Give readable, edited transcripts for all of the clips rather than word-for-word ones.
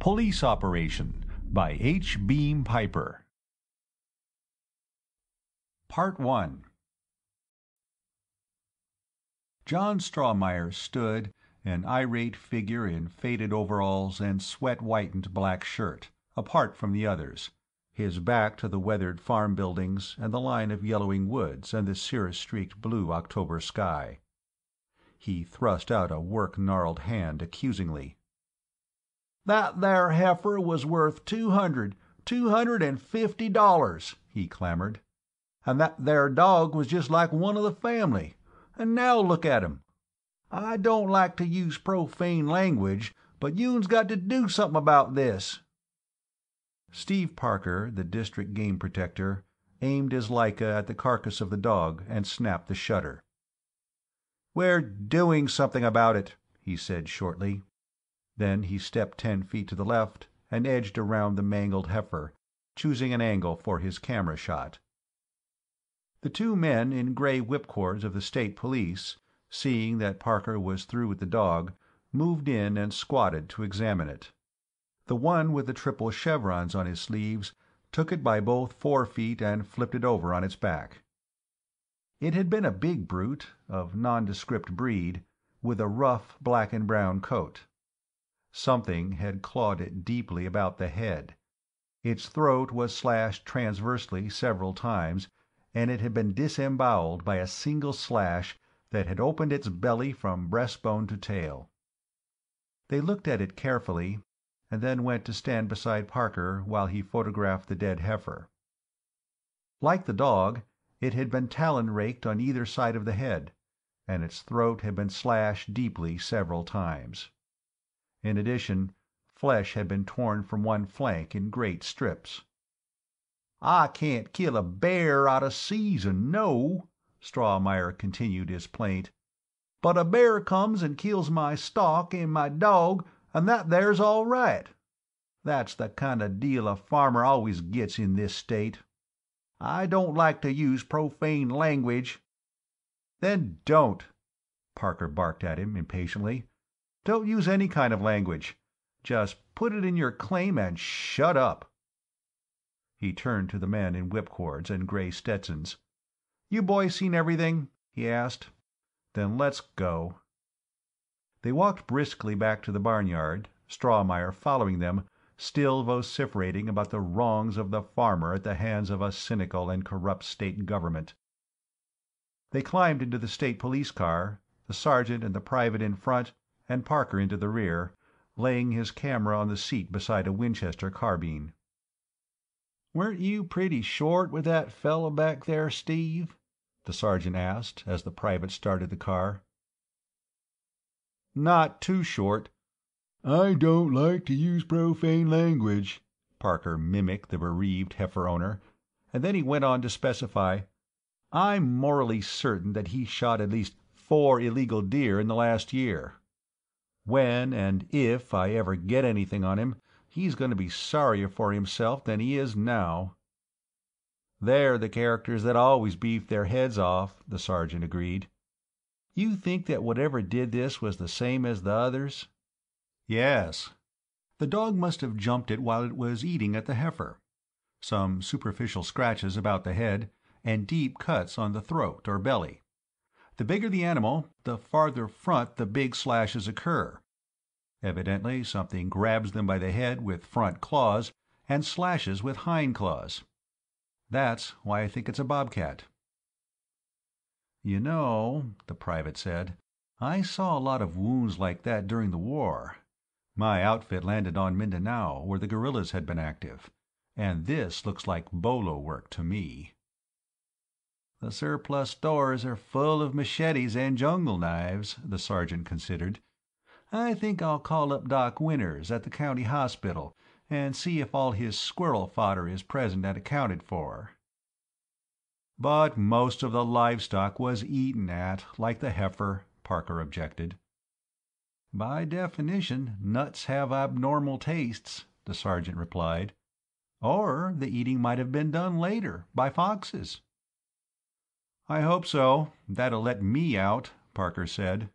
Police Operation by H. Beam Piper. Part 1. John Strawmeyer stood, an irate figure in faded overalls and sweat-whitened black shirt, apart from the others, his back to the weathered farm buildings and the line of yellowing woods and the cirrus-streaked blue October sky. He thrust out a work-gnarled hand accusingly. "That there heifer was worth $250, he clamored. "And that there dog was just like one of the family. And now look at him. I don't like to use profane language, but you'n's got to do something about this." Steve Parker, the district game protector, aimed his Leica at the carcass of the dog and snapped the shutter. "We're doing something about it," he said shortly. Then he stepped 10 feet to the left and edged around the mangled heifer, choosing an angle for his camera shot. The two men in gray whipcords of the state police, seeing that Parker was through with the dog, moved in and squatted to examine it. The one with the triple chevrons on his sleeves took it by both forefeet and flipped it over on its back. It had been a big brute, of nondescript breed, with a rough black and brown coat. Something had clawed it deeply about the head. Its throat was slashed transversely several times, and it had been disemboweled by a single slash that had opened its belly from breastbone to tail. They looked at it carefully, and then went to stand beside Parker while he photographed the dead heifer. Like the dog, it had been talon-raked on either side of the head, and its throat had been slashed deeply several times. In addition, flesh had been torn from one flank in great strips. "I can't kill a bear out of season, no," Strawmeyer continued his plaint. "But a bear comes and kills my stock and my dog, and that there's all right. That's the kind of deal a farmer always gets in this state. I don't like to use profane language." "Then don't," Parker barked at him impatiently. "Don't use any kind of language. Just put it in your claim and shut up." He turned to the men in whipcords and gray Stetsons. "You boys seen everything?" he asked. "Then let's go." They walked briskly back to the barnyard, Strawmeyer following them, still vociferating about the wrongs of the farmer at the hands of a cynical and corrupt state government. They climbed into the state police car, the sergeant and the private in front, and Parker into the rear, laying his camera on the seat beside a Winchester carbine. "Weren't you pretty short with that fellow back there, Steve?" the sergeant asked as the private started the car. "Not too short." "I don't like to use profane language," Parker mimicked the bereaved heifer owner, and then he went on to specify, "I'm morally certain that he shot at least 4 illegal deer in the last year. When and if I ever get anything on him, he's going to be sorrier for himself than he is now." "They're the characters that always beef their heads off," the sergeant agreed. "You think that whatever did this was the same as the others?" "Yes. The dog must have jumped it while it was eating at the heifer. Some superficial scratches about the head, and deep cuts on the throat or belly. The bigger the animal, the farther front the big slashes occur. Evidently something grabs them by the head with front claws and slashes with hind claws. That's why I think it's a bobcat." "You know," the private said, "I saw a lot of wounds like that during the war. My outfit landed on Mindanao, where the guerrillas had been active, and this looks like bolo work to me." "The surplus stores are full of machetes and jungle knives," the sergeant considered. "I think I'll call up Doc Winters at the county hospital and see if all his squirrel fodder is present and accounted for." "But most of the livestock was eaten at, like the heifer," Parker objected. "By definition, nuts have abnormal tastes," the sergeant replied. "Or the eating might have been done later, by foxes." "I hope so. That'll let me out," Parker said.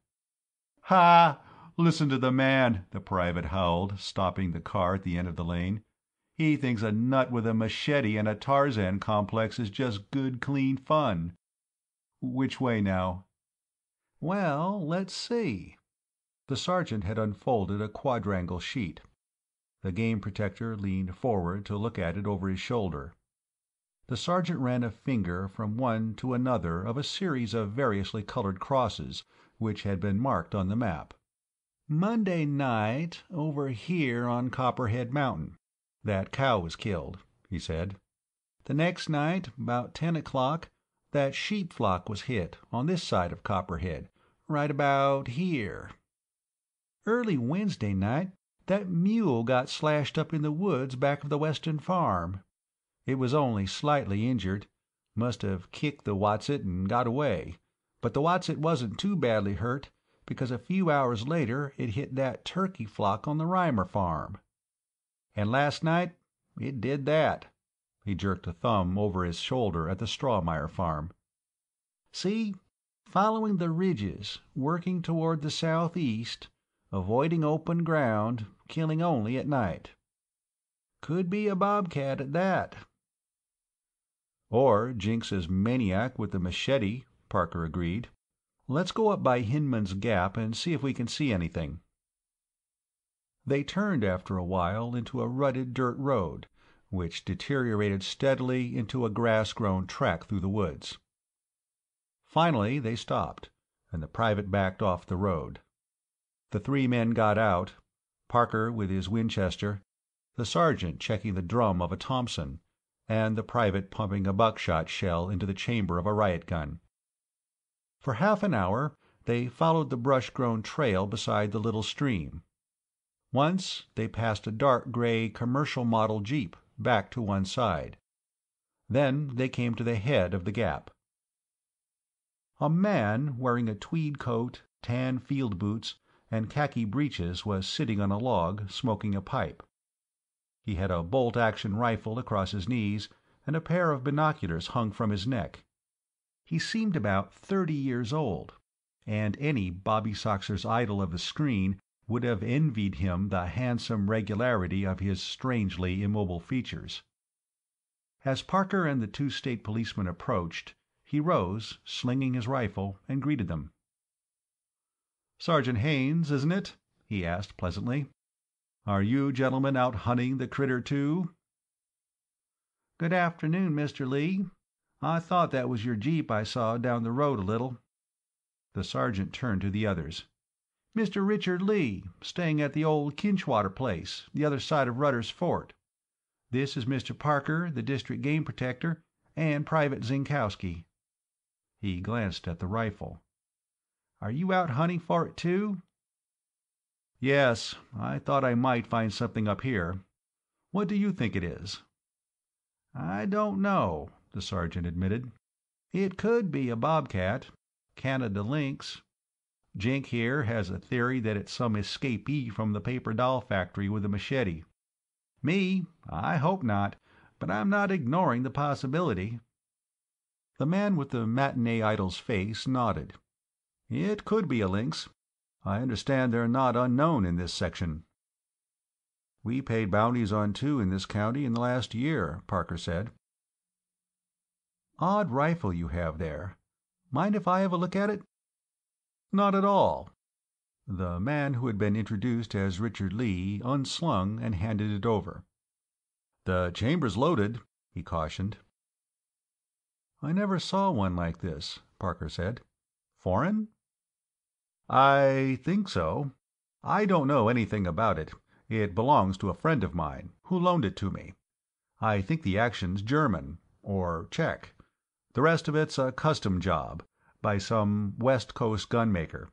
"Ha! Listen to the man, the private howled, stopping the car at the end of the lane. He thinks a nut with a machete and a Tarzan complex is just good, clean fun. Which way now? Well, let's see. The sergeant had unfolded a quadrangle sheet. The game protector leaned forward to look at it over his shoulder. The sergeant ran a finger from one to another of a series of variously colored crosses which had been marked on the map. Monday night, over here on Copperhead Mountain. That cow was killed, he said. The next night, about 10 o'clock, that sheep flock was hit on this side of Copperhead, right about here. Early Wednesday night, that mule got slashed up in the woods back of the western farm. It was only slightly injured. Must have kicked the Watset and got away. But the Watset wasn't too badly hurt, because a few hours later it hit that turkey flock on the Reimer farm. And last night it did that. He jerked a thumb over his shoulder at the Strawmeyer farm. See, following the ridges, working toward the southeast, avoiding open ground, killing only at night. Could be a bobcat at that. Or Jinx's maniac with the machete, Parker agreed. Let's go up by Hinman's Gap and see if we can see anything. They turned after a while into a rutted dirt road, which deteriorated steadily into a grass-grown track through the woods. Finally they stopped, and the private backed off the road. The three men got out, Parker with his Winchester, the sergeant checking the drum of a Thompson, and the private pumping a buckshot shell into the chamber of a riot gun. For half an hour they followed the brush-grown trail beside the little stream. Once they passed a dark gray commercial model jeep back to one side. Then they came to the head of the gap. A man wearing a tweed coat, tan field boots, and khaki breeches was sitting on a log, smoking a pipe. He had a bolt-action rifle across his knees, and a pair of binoculars hung from his neck. He seemed about 30 years old, and any Bobby Soxer's idol of the screen would have envied him the handsome regularity of his strangely immobile features. As Parker and the two state policemen approached, he rose, slinging his rifle, and greeted them. "Sergeant Haynes, isn't it?" he asked pleasantly. "Are you gentlemen out hunting the critter, too?" "Good afternoon, Mr. Lee. I thought that was your jeep I saw down the road a little." The sergeant turned to the others. "Mr. Richard Lee, staying at the old Kinchwater place, the other side of Rudders Fort. This is Mr. Parker, the district game protector, and Private Zinkowski." He glanced at the rifle. "Are you out hunting for it, too?" "Yes, I thought I might find something up here. What do you think it is?" "I don't know," the sergeant admitted. "It could be a bobcat, Canada lynx. Jink here has a theory that it's some escapee from the paper doll factory with a machete. Me, I hope not, but I'm not ignoring the possibility." The man with the matinee idol's face nodded. "It could be a lynx. I understand they're not unknown in this section." "We paid bounties on 2 in this county in the last year," Parker said. "Odd rifle you have there. Mind if I have a look at it?" "Not at all." The man who had been introduced as Richard Lee unslung and handed it over. "The chamber's loaded," he cautioned. "I never saw one like this," Parker said. "Foreign?" "I think so. I don't know anything about it. It belongs to a friend of mine, who loaned it to me. I think the action's German, or Czech. The rest of it's a custom job, by some West Coast gunmaker.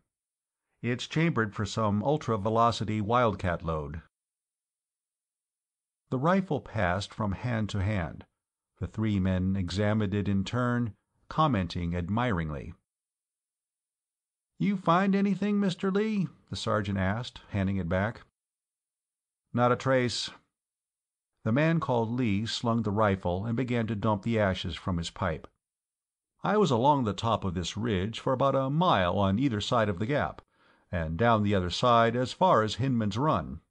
It's chambered for some ultra-velocity wildcat load." The rifle passed from hand to hand. The three men examined it in turn, commenting admiringly. "You find anything, Mr. Lee?" the sergeant asked, handing it back. "Not a trace." The man called Lee slung the rifle and began to dump the ashes from his pipe. "I was along the top of this ridge for about a mile on either side of the gap, and down the other side as far as Hinman's Run.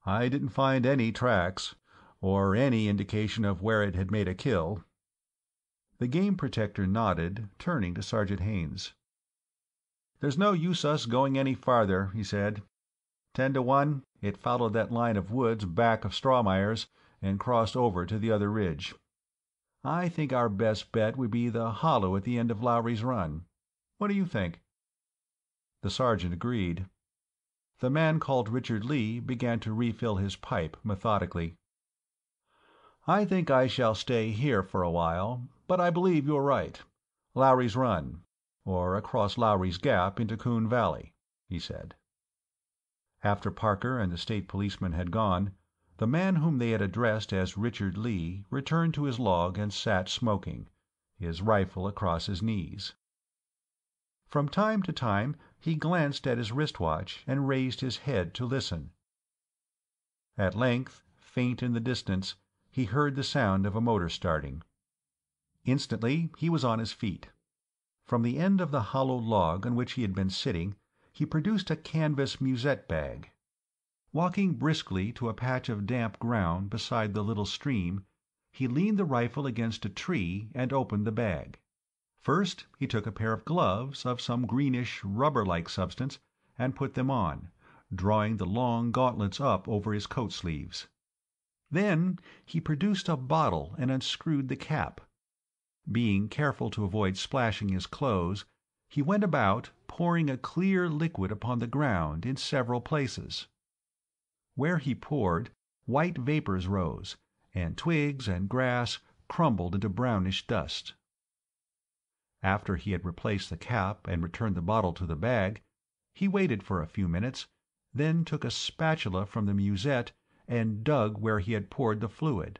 I didn't find any tracks, or any indication of where it had made a kill." The game protector nodded, turning to Sergeant Haynes. "There's no use us going any farther," he said. 10 to 1, it followed that line of woods back of Strawmeyer's and crossed over to the other ridge. I think our best bet would be the hollow at the end of Lowry's Run. What do you think?" The sergeant agreed. The man called Richard Lee began to refill his pipe methodically. "I think I shall stay here for a while, but I believe you're right. Lowry's Run, or across Lowry's Gap into Coon Valley," he said. After Parker and the state policeman had gone, the man whom they had addressed as Richard Lee returned to his log and sat smoking, his rifle across his knees. From time to time he glanced at his wristwatch and raised his head to listen. At length, faint in the distance, he heard the sound of a motor starting. Instantly he was on his feet. From the end of the hollow log on which he had been sitting he produced a canvas musette bag. Walking briskly to a patch of damp ground beside the little stream, he leaned the rifle against a tree and opened the bag. First he took a pair of gloves of some greenish rubber-like substance and put them on, drawing the long gauntlets up over his coat sleeves. Then he produced a bottle and unscrewed the cap. Being careful to avoid splashing his clothes, he went about pouring a clear liquid upon the ground in several places. Where he poured, white vapors rose, and twigs and grass crumbled into brownish dust. After he had replaced the cap and returned the bottle to the bag, he waited for a few minutes, then took a spatula from the musette and dug where he had poured the fluid,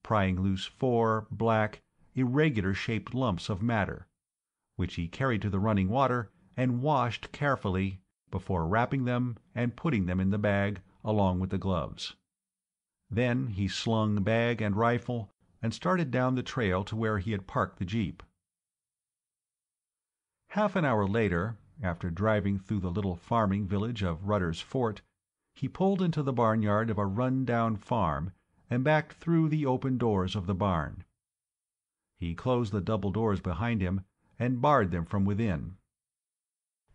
prying loose 4 black, irregular-shaped lumps of matter, which he carried to the running water and washed carefully before wrapping them and putting them in the bag along with the gloves. Then he slung bag and rifle and started down the trail to where he had parked the jeep. Half an hour later, after driving through the little farming village of Rudders Fort, he pulled into the barnyard of a run-down farm and backed through the open doors of the barn. He closed the double doors behind him and barred them from within.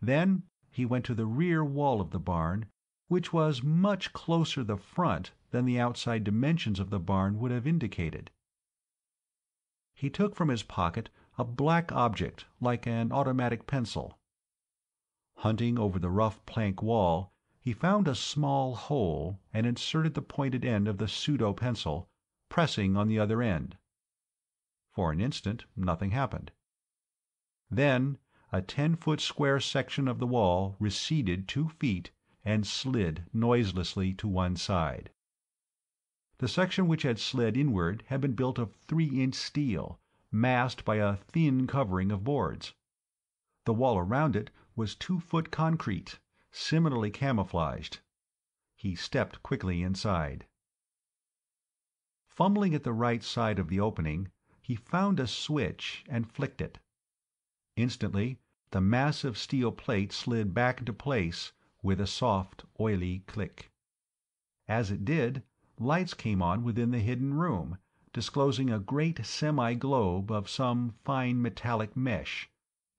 Then he went to the rear wall of the barn, which was much closer the front than the outside dimensions of the barn would have indicated. He took from his pocket a black object like an automatic pencil. Hunting over the rough plank wall, he found a small hole and inserted the pointed end of the pseudo-pencil, pressing on the other end. For an instant nothing happened. Then a 10-foot square section of the wall receded 2 feet and slid noiselessly to one side. The section which had slid inward had been built of 3-inch steel, masked by a thin covering of boards. The wall around it was 2-foot concrete, similarly camouflaged. He stepped quickly inside. Fumbling at the right side of the opening, he found a switch and flicked it. Instantly, the massive steel plate slid back into place with a soft, oily click. As it did, lights came on within the hidden room, disclosing a great semi-globe of some fine metallic mesh,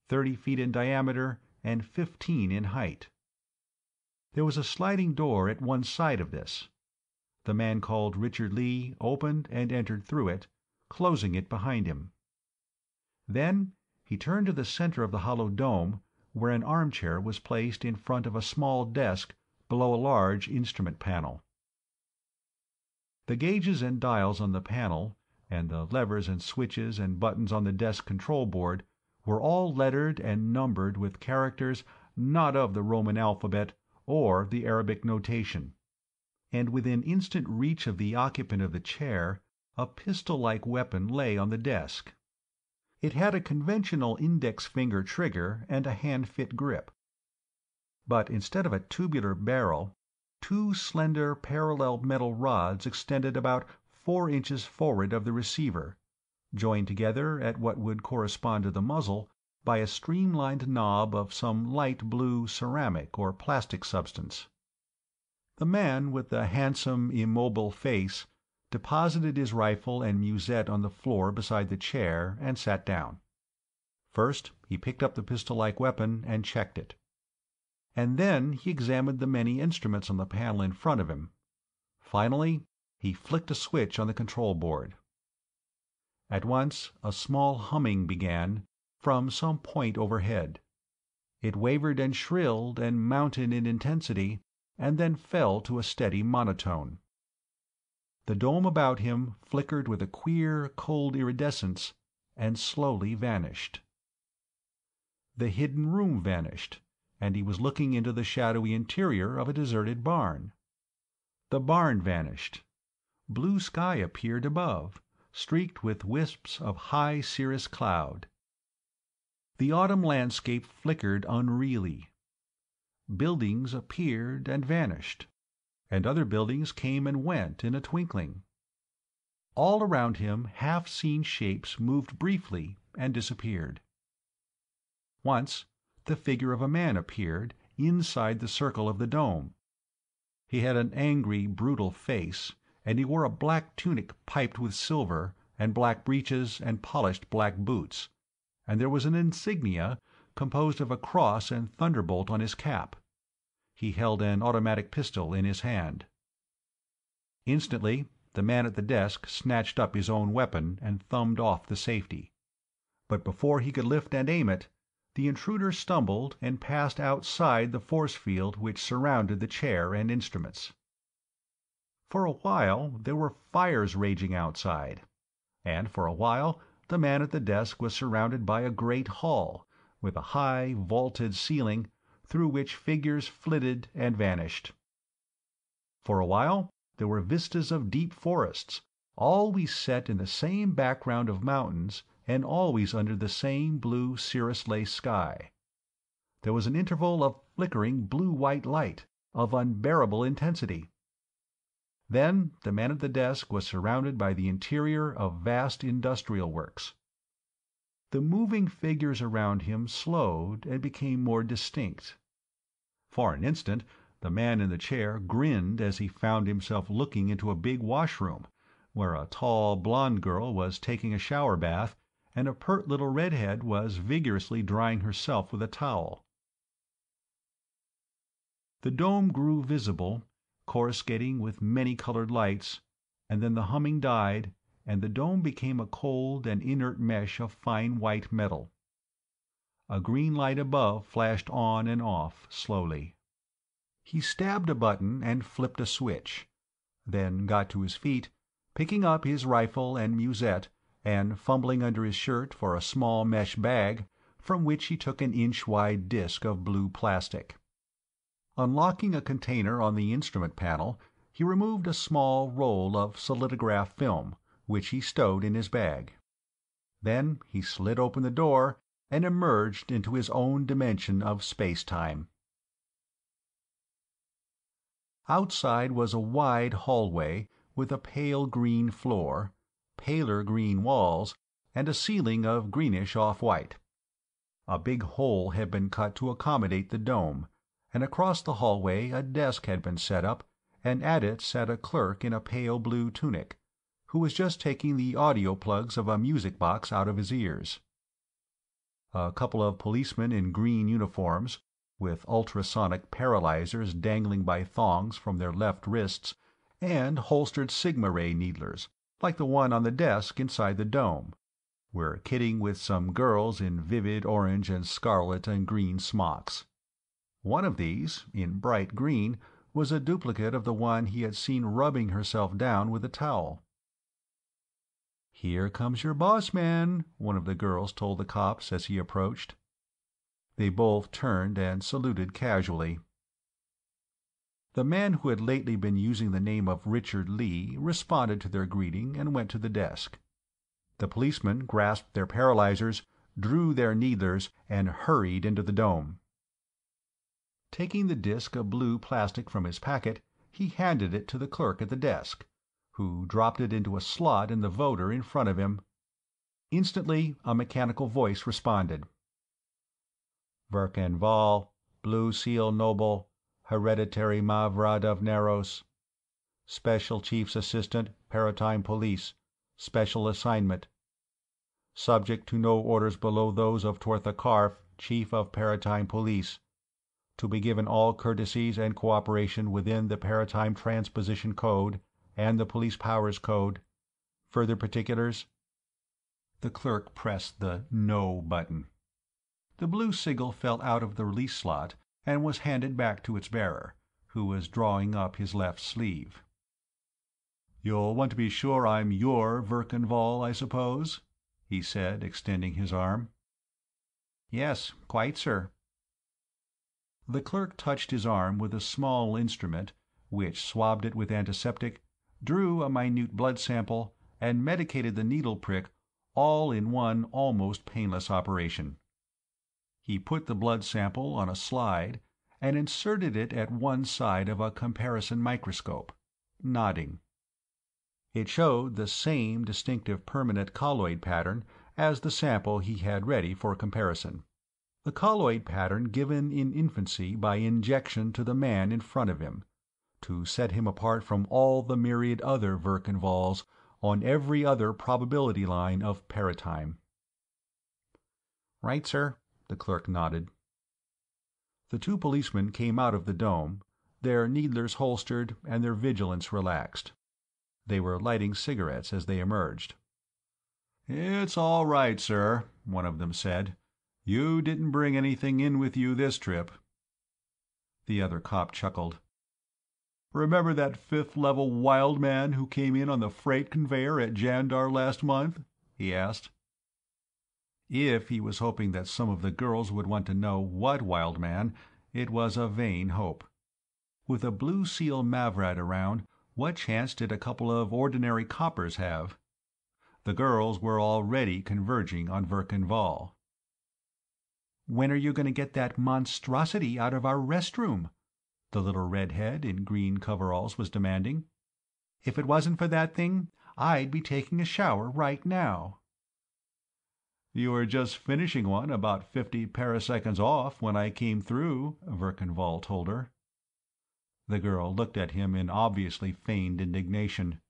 30 feet in diameter and 15 in height. There was a sliding door at one side of this. The man called Richard Lee opened and entered through it, closing it behind him. Then he turned to the center of the hollow dome, where an armchair was placed in front of a small desk below a large instrument panel. The gauges and dials on the panel, and the levers and switches and buttons on the desk control board, were all lettered and numbered with characters not of the Roman alphabet or the Arabic notation, and within instant reach of the occupant of the chair, a pistol-like weapon lay on the desk. It had a conventional index-finger trigger and a hand-fit grip. But instead of a tubular barrel, 2 slender parallel metal rods extended about 4 inches forward of the receiver, joined together at what would correspond to the muzzle by a streamlined knob of some light blue ceramic or plastic substance. The man with the handsome, immobile face deposited his rifle and musette on the floor beside the chair and sat down. First he picked up the pistol-like weapon and checked it. And then he examined the many instruments on the panel in front of him. Finally, he flicked a switch on the control board. At once a small humming began from some point overhead. It wavered and shrilled and mounted in intensity, and then fell to a steady monotone. The dome about him flickered with a queer, cold iridescence and slowly vanished. The hidden room vanished, and he was looking into the shadowy interior of a deserted barn. The barn vanished. Blue sky appeared above, streaked with wisps of high cirrus cloud. The autumn landscape flickered unreally. Buildings appeared and vanished, and other buildings came and went in a twinkling. All around him half-seen shapes moved briefly and disappeared. Once the figure of a man appeared inside the circle of the dome. He had an angry, brutal face, and he wore a black tunic piped with silver, and black breeches and polished black boots, and there was an insignia composed of a cross and thunderbolt on his cap. He held an automatic pistol in his hand. Instantly the man at the desk snatched up his own weapon and thumbed off the safety. But before he could lift and aim it, the intruder stumbled and passed outside the force field which surrounded the chair and instruments. For a while there were fires raging outside, and for a while the man at the desk was surrounded by a great hall, with a high, vaulted ceiling through which figures flitted and vanished. For a while there were vistas of deep forests, always set in the same background of mountains and always under the same blue cirrus-lace sky. There was an interval of flickering blue-white light, of unbearable intensity. Then the man at the desk was surrounded by the interior of vast industrial works. The moving figures around him slowed and became more distinct. For an instant the man in the chair grinned as he found himself looking into a big washroom, where a tall blonde girl was taking a shower bath, and a pert little redhead was vigorously drying herself with a towel. The dome grew visible, coruscating with many-colored lights, and then the humming died, and the dome became a cold and inert mesh of fine white metal. A green light above flashed on and off slowly. He stabbed a button and flipped a switch, then got to his feet, picking up his rifle and musette, and fumbling under his shirt for a small mesh bag, from which he took an inch-wide disc of blue plastic. Unlocking a container on the instrument panel, he removed a small roll of solidograph film, which he stowed in his bag. Then he slid open the door and emerged into his own dimension of space-time. Outside was a wide hallway with a pale green floor, paler green walls, and a ceiling of greenish off-white. A big hole had been cut to accommodate the dome, and across the hallway a desk had been set up, and at it sat a clerk in a pale blue tunic, who was just taking the audio plugs of a music box out of his ears. A couple of policemen in green uniforms, with ultrasonic paralyzers dangling by thongs from their left wrists, and holstered sigma-ray needlers, like the one on the desk inside the dome, were kidding with some girls in vivid orange and scarlet and green smocks. One of these, in bright green, was a duplicate of the one he had seen rubbing herself down with a towel. "Here comes your boss man," one of the girls told the cops as he approached. They both turned and saluted casually. The man who had lately been using the name of Richard Lee responded to their greeting and went to the desk. The policemen grasped their paralyzers, drew their needlers, and hurried into the dome. Taking the disc of blue plastic from his packet, he handed it to the clerk at the desk, who dropped it into a slot in the voder in front of him. Instantly a mechanical voice responded. Verkenval, Blue Seal Noble, Hereditary Mavrad of Naros. Special Chief's Assistant, Paratime Police. Special Assignment. Subject to no orders below those of Tortha Karf, Chief of Paratime Police. To be given all courtesies and cooperation within the Paratime Transposition Code and the Police Powers Code. Further particulars? The clerk pressed the No button. The blue sigil fell out of the release slot and was handed back to its bearer, who was drawing up his left sleeve. "You'll want to be sure I'm your Verkenval, I suppose?" he said, extending his arm. "Yes, quite, sir." The clerk touched his arm with a small instrument, which swabbed it with antiseptic, drew a minute blood sample, and medicated the needle prick, all in one almost painless operation. He put the blood sample on a slide and inserted it at one side of a comparison microscope, nodding. It showed the same distinctive permanent colloid pattern as the sample he had ready for comparison. The colloid pattern given in infancy by injection to the man in front of him, to set him apart from all the myriad other Verkenvals on every other probability line of paratime. "Right, sir," the clerk nodded. The two policemen came out of the dome, their needlers holstered and their vigilance relaxed. They were lighting cigarettes as they emerged. "It's all right, sir," one of them said. "You didn't bring anything in with you this trip." The other cop chuckled. "Remember that fifth-level wild man who came in on the freight conveyor at Jandar last month?" he asked. If he was hoping that some of the girls would want to know what wild man, it was a vain hope. With a Blue Seal Mavrad around, what chance did a couple of ordinary coppers have? The girls were already converging on Verkenval. "When are you going to get that monstrosity out of our restroom?" the little redhead in green coveralls was demanding. "If it wasn't for that thing, I'd be taking a shower right now." "You were just finishing one about 50 paraseconds off when I came through," Verkenval told her. The girl looked at him in obviously feigned indignation.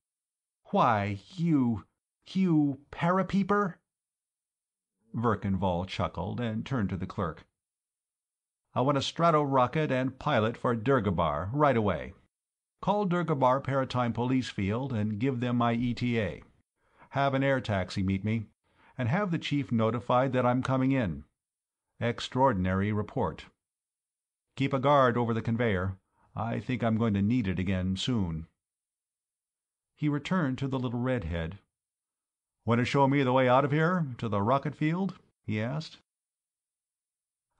"Why, you parapeeper!" Verkenval chuckled and turned to the clerk. "I want a Strato-Rocket and pilot for Dhergabar right away. Call Dhergabar Paratime Police Field and give them my ETA. Have an air taxi meet me, and have the chief notified that I'm coming in. Extraordinary report. Keep a guard over the conveyor. I think I'm going to need it again soon." He returned to the little redhead. "Want to show me the way out of here, to the rocket field?" he asked.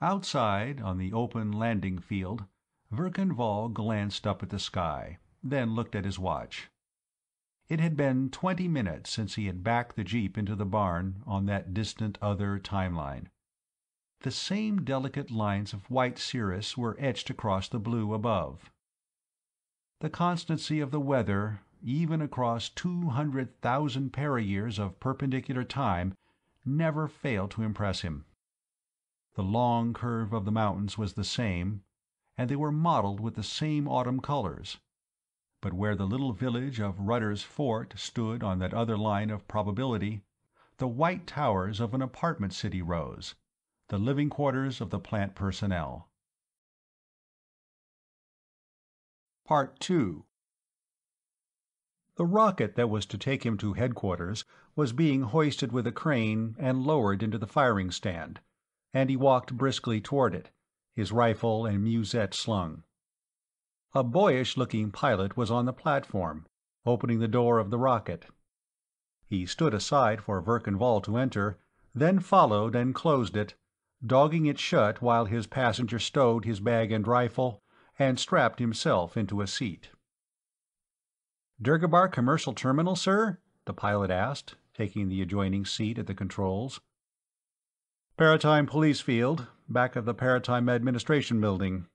Outside, on the open landing field, Verkenval glanced up at the sky, then looked at his watch. It had been 20 minutes since he had backed the jeep into the barn on that distant other timeline. The same delicate lines of white cirrus were etched across the blue above. The constancy of the weather, even across 200,000 para-years of perpendicular time, never failed to impress him. The long curve of the mountains was the same, and they were mottled with the same autumn colors. But where the little village of Rudders Fort stood on that other line of probability, the white towers of an apartment city rose, the living quarters of the plant personnel. Part 2. The rocket that was to take him to headquarters was being hoisted with a crane and lowered into the firing stand, and he walked briskly toward it, his rifle and musette slung. A boyish-looking pilot was on the platform, opening the door of the rocket. He stood aside for Verkenval to enter, then followed and closed it, dogging it shut while his passenger stowed his bag and rifle and strapped himself into a seat. "Dhergabar Commercial Terminal, sir?" the pilot asked, taking the adjoining seat at the controls. "Paratime Police Field, back of the Paratime Administration Building."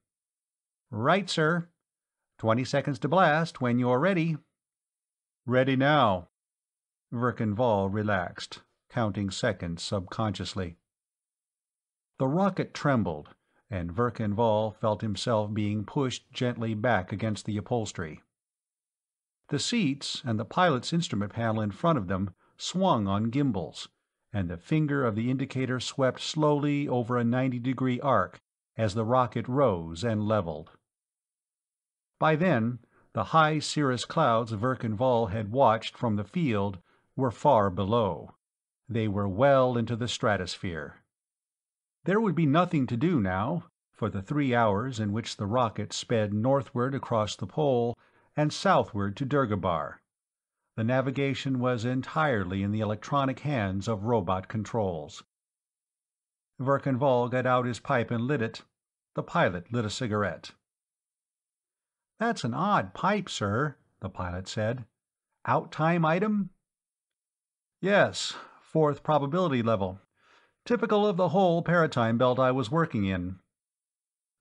"Right, sir. 20 seconds to blast when you're ready." "Ready now." Verkenval relaxed, counting seconds subconsciously. The rocket trembled, and Verkan felt himself being pushed gently back against the upholstery. The seats and the pilot's instrument panel in front of them swung on gimbals, and the finger of the indicator swept slowly over a 90-degree arc as the rocket rose and leveled. By then, the high cirrus clouds Verkan had watched from the field were far below. They were well into the stratosphere. There would be nothing to do now, for the 3 hours in which the rocket sped northward across the pole and southward to Dhergabar. The navigation was entirely in the electronic hands of robot controls. Verkan got out his pipe and lit it. The pilot lit a cigarette. "That's an odd pipe, sir," the pilot said. "Out-time item?" "Yes, 4th probability level. Typical of the whole paratime belt I was working in."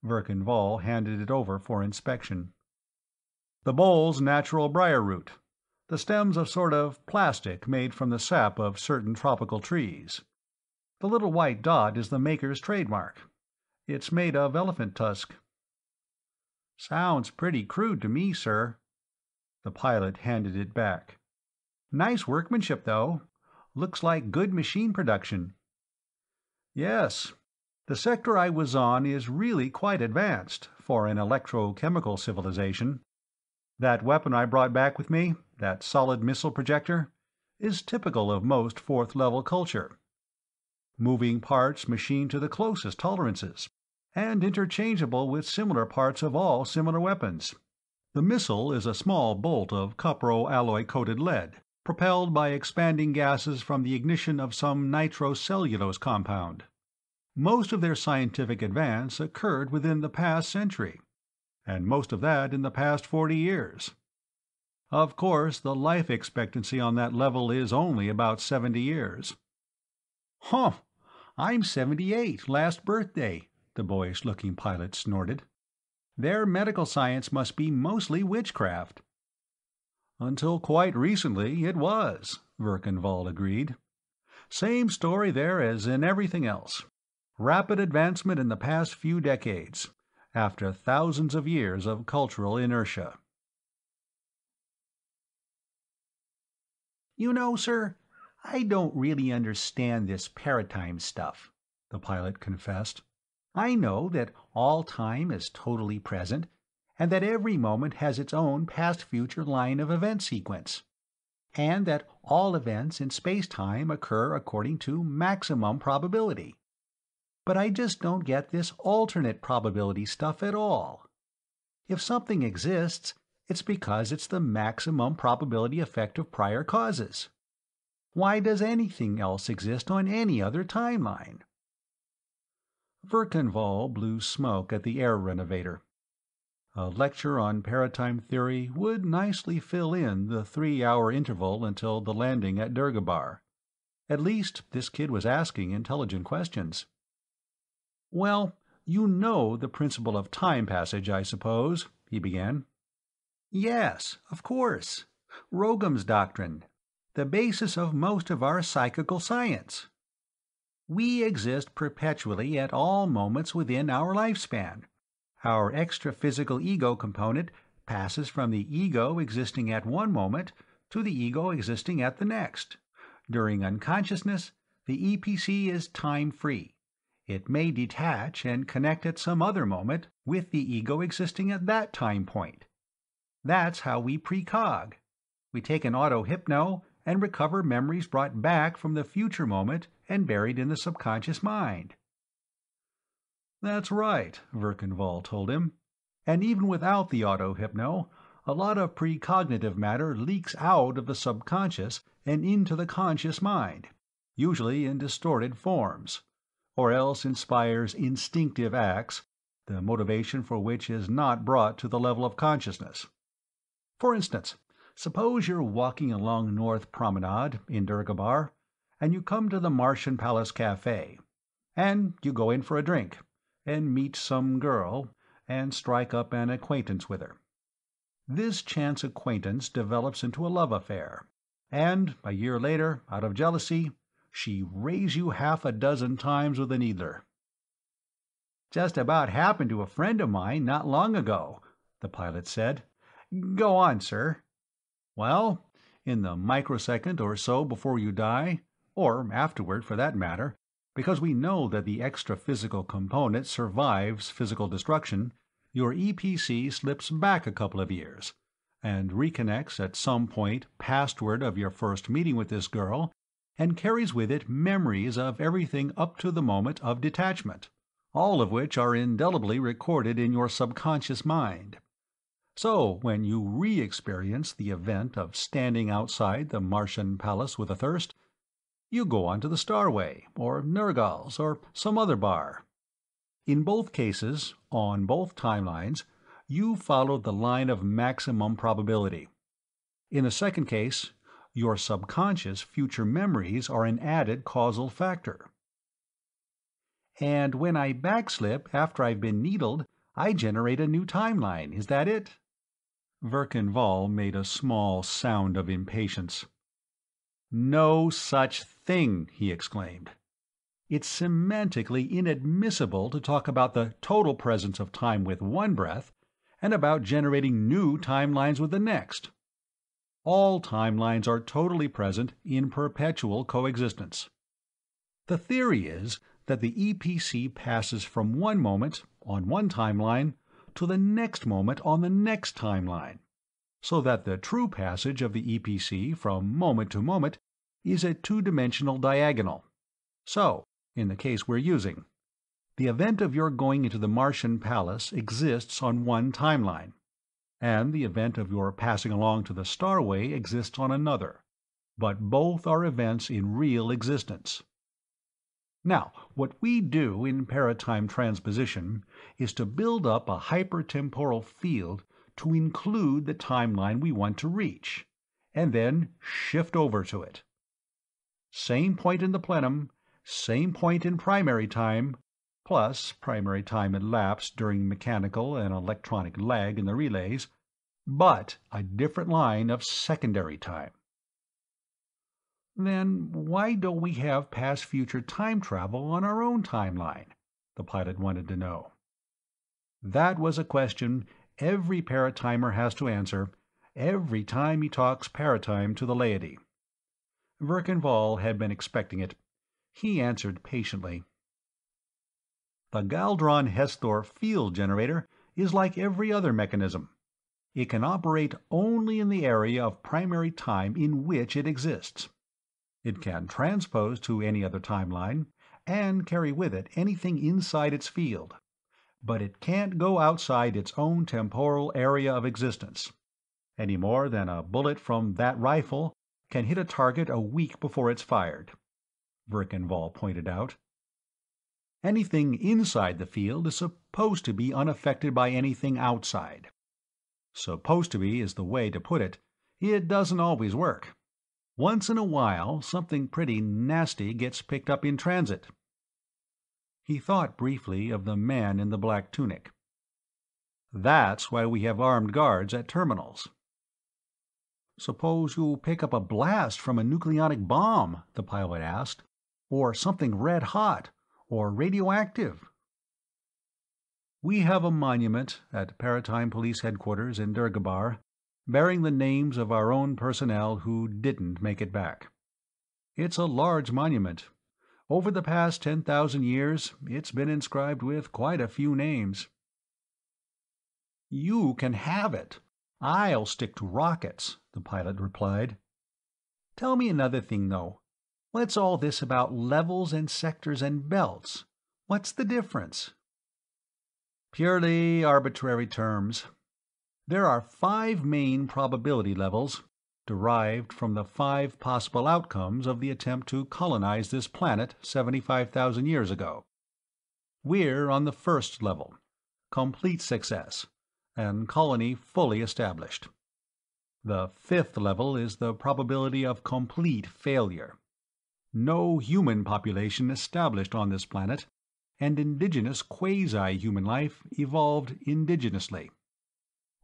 Verkan handed it over for inspection. "The bowl's natural briar root. The stem's a sort of plastic made from the sap of certain tropical trees. The little white dot is the maker's trademark. It's made of elephant tusk." "Sounds pretty crude to me, sir." The pilot handed it back. "Nice workmanship, though. Looks like good machine production." "Yes. The sector I was on is really quite advanced for an electrochemical civilization. That weapon I brought back with me, that solid missile projector, is typical of most 4th-level culture. Moving parts machined to the closest tolerances, and interchangeable with similar parts of all similar weapons. The missile is a small bolt of copro-alloy-coated lead, propelled by expanding gases from the ignition of some nitrocellulose compound. Most of their scientific advance occurred within the past century, and most of that in the past 40 years. Of course, the life expectancy on that level is only about 70 years. "Huh! I'm 78, last birthday," the boyish-looking pilot snorted. "Their medical science must be mostly witchcraft." "Until quite recently, it was," Verkan agreed. "Same story there as in everything else. Rapid advancement in the past few decades, after thousands of years of cultural inertia." "You know, sir, I don't really understand this paratime stuff," the pilot confessed. "I know that all time is totally present, and that every moment has its own past-future line of event sequence, and that all events in space-time occur according to maximum probability. But I just don't get this alternate probability stuff at all. If something exists, it's because it's the maximum probability effect of prior causes. Why does anything else exist on any other timeline?" Verkan blew smoke at the air renovator. A lecture on paratime theory would nicely fill in the 3-hour interval until the landing at Dhergabar. At least this kid was asking intelligent questions. "Well, you know the principle of time passage, I suppose," he began. "Yes, of course. Rogam's doctrine. The basis of most of our psychical science. We exist perpetually at all moments within our lifespan. Our extra-physical ego component passes from the ego existing at one moment to the ego existing at the next. During unconsciousness, the EPC is time-free. It may detach and connect at some other moment with the ego existing at that time point. That's how we precog. We take an auto-hypno and recover memories brought back from the future moment and buried in the subconscious mind." "That's right," Verkan told him. "And even without the auto-hypno, a lot of precognitive matter leaks out of the subconscious and into the conscious mind, usually in distorted forms, or else inspires instinctive acts, the motivation for which is not brought to the level of consciousness. For instance, suppose you're walking along North Promenade in Dhergabar, and you come to the Martian Palace Cafe, and you go in for a drink, and meet some girl, and strike up an acquaintance with her. This chance acquaintance develops into a love affair, and, a year later, out of jealousy, she rays you half a dozen times with a needler. "Just about happened to a friend of mine not long ago," the pilot said. "Go on, sir." "Well, in the microsecond or so before you die, or afterward for that matter, because we know that the extra-physical component survives physical destruction, your EPC slips back a couple of years and reconnects at some point pastward of your first meeting with this girl, and carries with it memories of everything up to the moment of detachment, all of which are indelibly recorded in your subconscious mind. So, when you re-experience the event of standing outside the Martian palace with a thirst, you go on to the Starway, or Nergal's, or some other bar. In both cases, on both timelines, you followed the line of maximum probability. In the second case, your subconscious future memories are an added causal factor. And when I backslip after I've been needled, I generate a new timeline, is that it? Verkenval made a small sound of impatience. "No such thing," he exclaimed. "It's semantically inadmissible to talk about the total presence of time with one breath and about generating new timelines with the next. All timelines are totally present in perpetual coexistence. The theory is that the EPC passes from one moment on one timeline to the next moment on the next timeline, so that the true passage of the EPC from moment to moment is a two-dimensional diagonal. So, in the case we're using, the event of your going into the Martian palace exists on one timeline, and the event of your passing along to the Starway exists on another, but both are events in real existence. Now, what we do in paratime transposition is to build up a hypertemporal field to include the timeline we want to reach, and then shift over to it. Same point in the plenum, same point in primary time, plus primary time elapsed during mechanical and electronic lag in the relays, but a different line of secondary time. Then why don't we have past-future time travel on our own timeline? The pilot wanted to know. That was a question every paratimer has to answer every time he talks paratime to the laity. Verkenval had been expecting it. He answered patiently. The Galdron-Hesthor field generator is like every other mechanism. It can operate only in the area of primary time in which it exists. It can transpose to any other timeline and carry with it anything inside its field, but it can't go outside its own temporal area of existence, any more than a bullet from that rifle can hit a target a week before it's fired, Verkenval pointed out. Anything inside the field is supposed to be unaffected by anything outside. Supposed to be is the way to put it. It doesn't always work. Once in a while, something pretty nasty gets picked up in transit. He thought briefly of the man in the black tunic. That's why we have armed guards at terminals. Suppose you pick up a blast from a nucleonic bomb, the pilot asked, or something red hot, or radioactive. We have a monument at Paratime Police headquarters in Dhergabar, bearing the names of our own personnel who didn't make it back. It's a large monument. Over the past 10,000 years, it's been inscribed with quite a few names. You can have it. I'll stick to rockets, the pilot replied. Tell me another thing, though. What's all this about levels and sectors and belts? What's the difference? Purely arbitrary terms. There are 5 main probability levels, derived from the 5 possible outcomes of the attempt to colonize this planet 75,000 years ago. We're on the first level, complete success, and colony fully established. The 5th level is the probability of complete failure. No human population established on this planet, and indigenous quasi-human life evolved indigenously.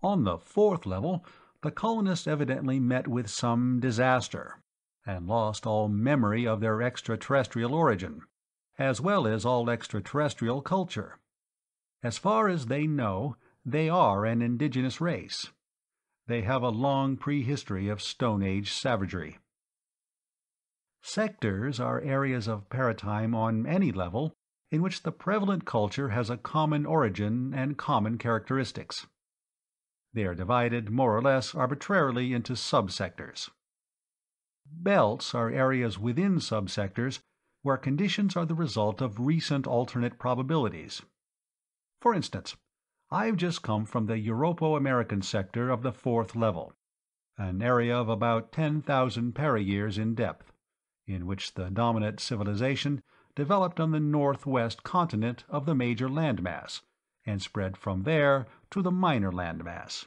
On the 4th level, the colonists evidently met with some disaster, and lost all memory of their extraterrestrial origin, as well as all extraterrestrial culture. As far as they know, they are an indigenous race. They have a long prehistory of Stone Age savagery. Sectors are areas of paratime on any level in which the prevalent culture has a common origin and common characteristics. They are divided more or less arbitrarily into subsectors. Belts are areas within subsectors where conditions are the result of recent alternate probabilities. For instance, I've just come from the Europo-American sector of the 4th level, an area of about 10,000 parayears in depth, in which the dominant civilization developed on the northwest continent of the major landmass, and spread from there to the minor landmass.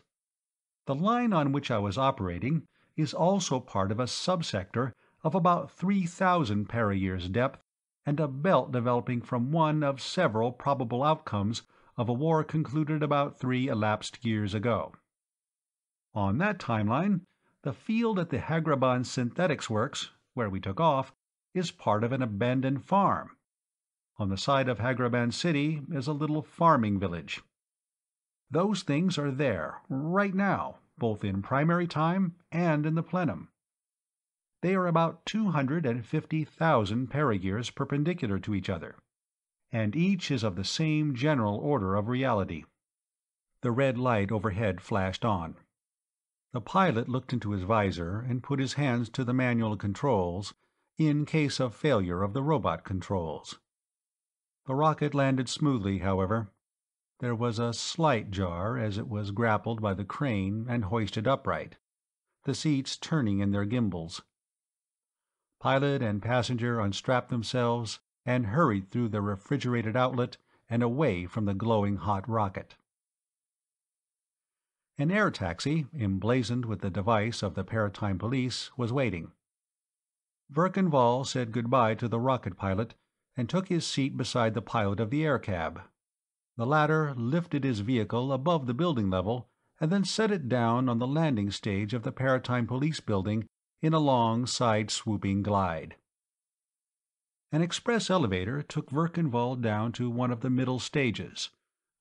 The line on which I was operating is also part of a subsector of about 3,000 parayears depth and a belt developing from one of several probable outcomes of a war concluded about 3 elapsed years ago. On that timeline, the field at the Hagreb Synthetics Works, where we took off, is part of an abandoned farm. On the side of Hagreb City is a little farming village. Those things are there, right now, both in primary time and in the plenum. They are about 250,000 parayears perpendicular to each other, and each is of the same general order of reality. The red light overhead flashed on. The pilot looked into his visor and put his hands to the manual controls in case of failure of the robot controls. The rocket landed smoothly, however. There was a slight jar as it was grappled by the crane and hoisted upright, the seats turning in their gimbals. Pilot and passenger unstrapped themselves and hurried through the refrigerated outlet and away from the glowing hot rocket. An air taxi, emblazoned with the device of the Paratime Police, was waiting. Verkenval said goodbye to the rocket pilot and took his seat beside the pilot of the air cab. The latter lifted his vehicle above the building level and then set it down on the landing stage of the Paratime Police building in a long side-swooping glide. An express elevator took Verkenval down to one of the middle stages,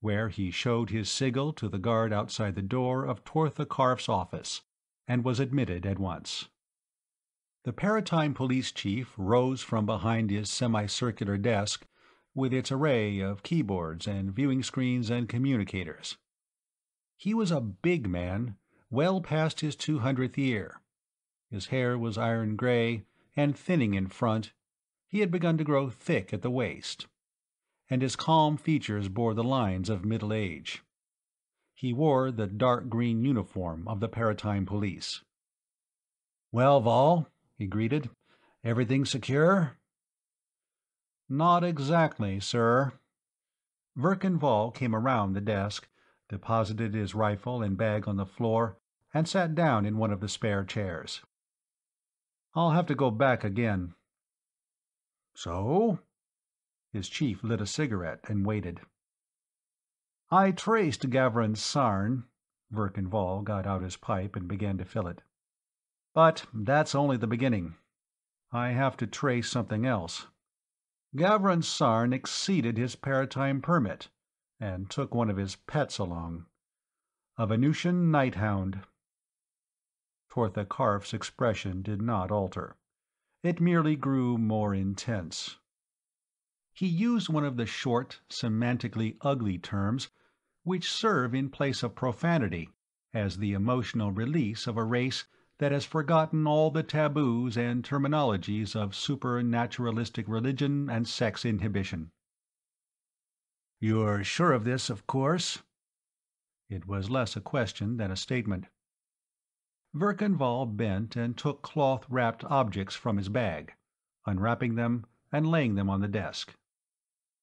where he showed his sigil to the guard outside the door of Tortha Karf's office, and was admitted at once. The Paratime Police chief rose from behind his semicircular desk with its array of keyboards and viewing screens and communicators. He was a big man, well past his 200th year. His hair was iron gray and thinning in front. He had begun to grow thick at the waist, and his calm features bore the lines of middle age. He wore the dark green uniform of the Paratime Police. "Well, Vol," he greeted, "everything secure?" "Not exactly, sir." Verkenval came around the desk, deposited his rifle and bag on the floor, and sat down in one of the spare chairs. "I'll have to go back again." "So?" His chief lit a cigarette and waited. "I traced Gavron's Sarn." Verkenval got out his pipe and began to fill it. "But that's only the beginning. I have to trace something else. Gavron's Sarn exceeded his paratime permit, and took one of his pets along. A Venusian Nighthound." Tortha Karf's expression did not alter. It merely grew more intense. He used one of the short, semantically ugly terms which serve in place of profanity as the emotional release of a race that has forgotten all the taboos and terminologies of supernaturalistic religion and sex inhibition. "You're sure of this, of course?" It was less a question than a statement. Verkenval bent and took cloth-wrapped objects from his bag, unwrapping them and laying them on the desk.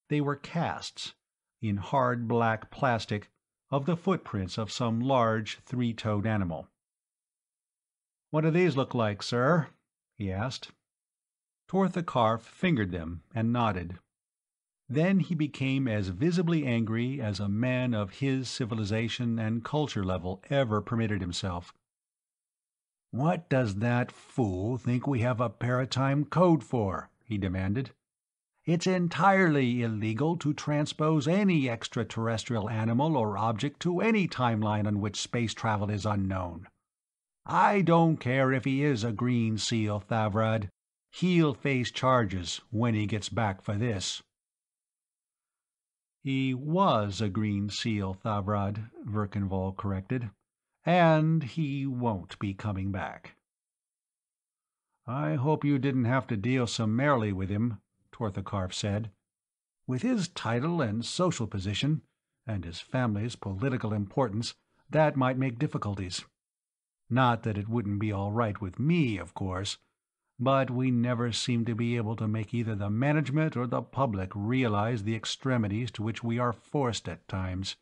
They were casts, in hard black plastic, of the footprints of some large three-toed animal. "What do these look like, sir?" he asked. Tortha Karf fingered them and nodded. Then he became as visibly angry as a man of his civilization and culture level ever permitted himself. "What does that fool think we have a paratime code for?" he demanded. It's entirely illegal to transpose any extraterrestrial animal or object to any timeline on which space travel is unknown. I don't care if he is a green seal, Thavrad. He'll face charges when he gets back for this." "He was a green seal, Thavrad," Verkanvall corrected. "And he won't be coming back." "I hope you didn't have to deal summarily with him," Torthakarf said. "With his title and social position, and his family's political importance, that might make difficulties. Not that it wouldn't be all right with me, of course, but we never seem to be able to make either the management or the public realize the extremities to which we are forced at times."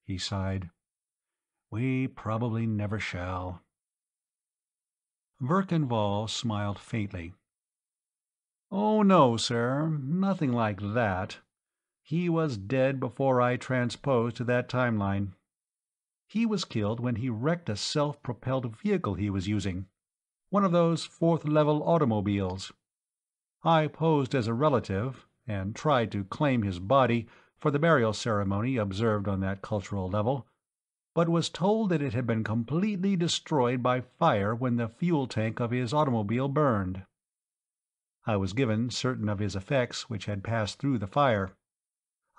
He sighed. "We probably never shall." Verkanvall smiled faintly. "Oh no, sir, nothing like that. He was dead before I transposed to that timeline. He was killed when he wrecked a self-propelled vehicle he was using. One of those fourth-level automobiles. I posed as a relative, and tried to claim his body for the burial ceremony observed on that cultural level, but was told that it had been completely destroyed by fire when the fuel tank of his automobile burned. I was given certain of his effects which had passed through the fire.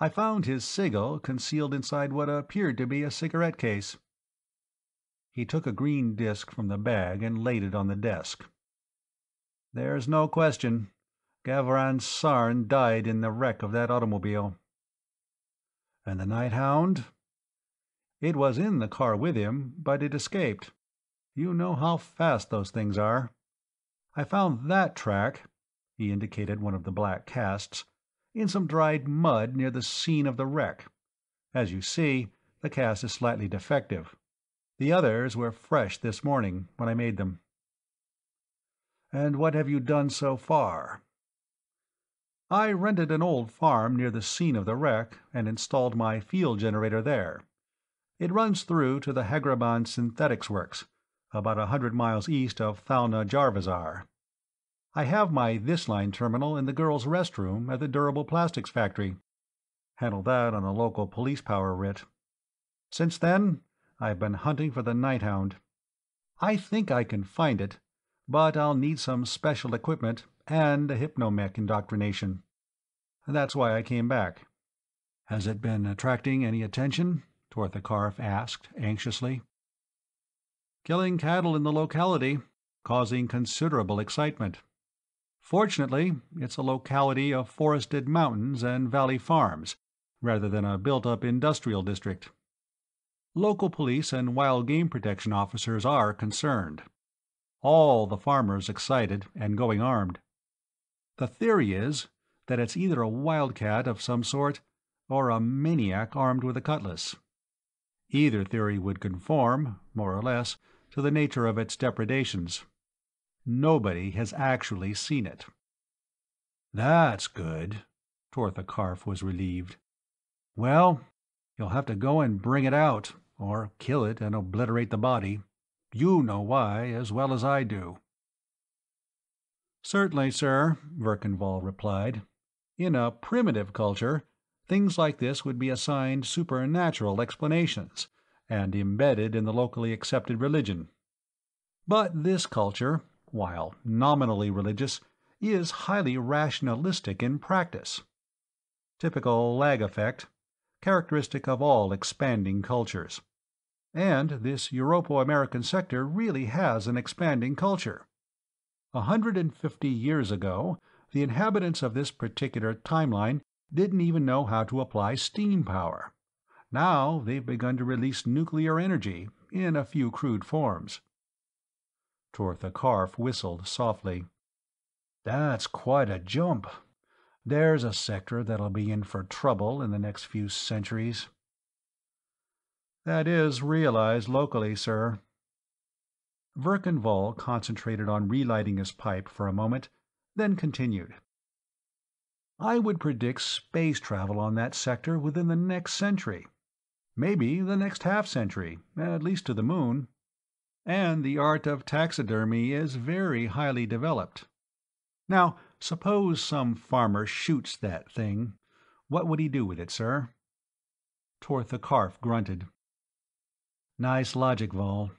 I found his sigil concealed inside what appeared to be a cigarette case." He took a green disk from the bag and laid it on the desk. "There's no question. Gavron Sarn died in the wreck of that automobile." "And the Nighthound?" "It was in the car with him, but it escaped. You know how fast those things are. I found that track," he indicated one of the black casts, "in some dried mud near the scene of the wreck. As you see, the cast is slightly defective. The others were fresh this morning, when I made them." "And what have you done so far?" "I rented an old farm near the scene of the wreck and installed my field generator there. It runs through to the Hagreb Synthetics Works, about 100 miles east of Thalna Jarvazar. I have my this-line terminal in the girls' restroom at the Durable Plastics Factory. Handle that on a local police power writ. Since then, I've been hunting for the Nighthound. I think I can find it, but I'll need some special equipment and a hypnomech indoctrination. That's why I came back." "Has it been attracting any attention?" Torthakarf asked, anxiously. "Killing cattle in the locality, causing considerable excitement. Fortunately, it's a locality of forested mountains and valley farms, rather than a built-up industrial district. Local police and wild game protection officers are concerned. All the farmers excited and going armed. The theory is that it's either a wildcat of some sort or a maniac armed with a cutlass. Either theory would conform, more or less, to the nature of its depredations. Nobody has actually seen it." "That's good." Torthakarf was relieved. "Well, you'll have to go and bring it out, or kill it and obliterate the body. You know why as well as I do." "Certainly, sir," Verkanvall replied. "In a primitive culture, things like this would be assigned supernatural explanations, and embedded in the locally accepted religion. But this culture, while nominally religious, is highly rationalistic in practice. Typical lag effect, characteristic of all expanding cultures. And this Europo-American sector really has an expanding culture. 150 years ago, the inhabitants of this particular timeline didn't even know how to apply steam power. Now they've begun to release nuclear energy, in a few crude forms." Torthakarf whistled softly. "That's quite a jump. There's a sector that'll be in for trouble in the next few centuries." "That is realized locally, sir." Verkanvall concentrated on relighting his pipe for a moment, then continued. "I would predict space travel on that sector within the next century. Maybe the next half-century, at least to the moon. And the art of taxidermy is very highly developed. Now, Suppose some farmer shoots that thing. What would he do with it, sir?" Tortha Karf grunted. "Nice logic, Vol.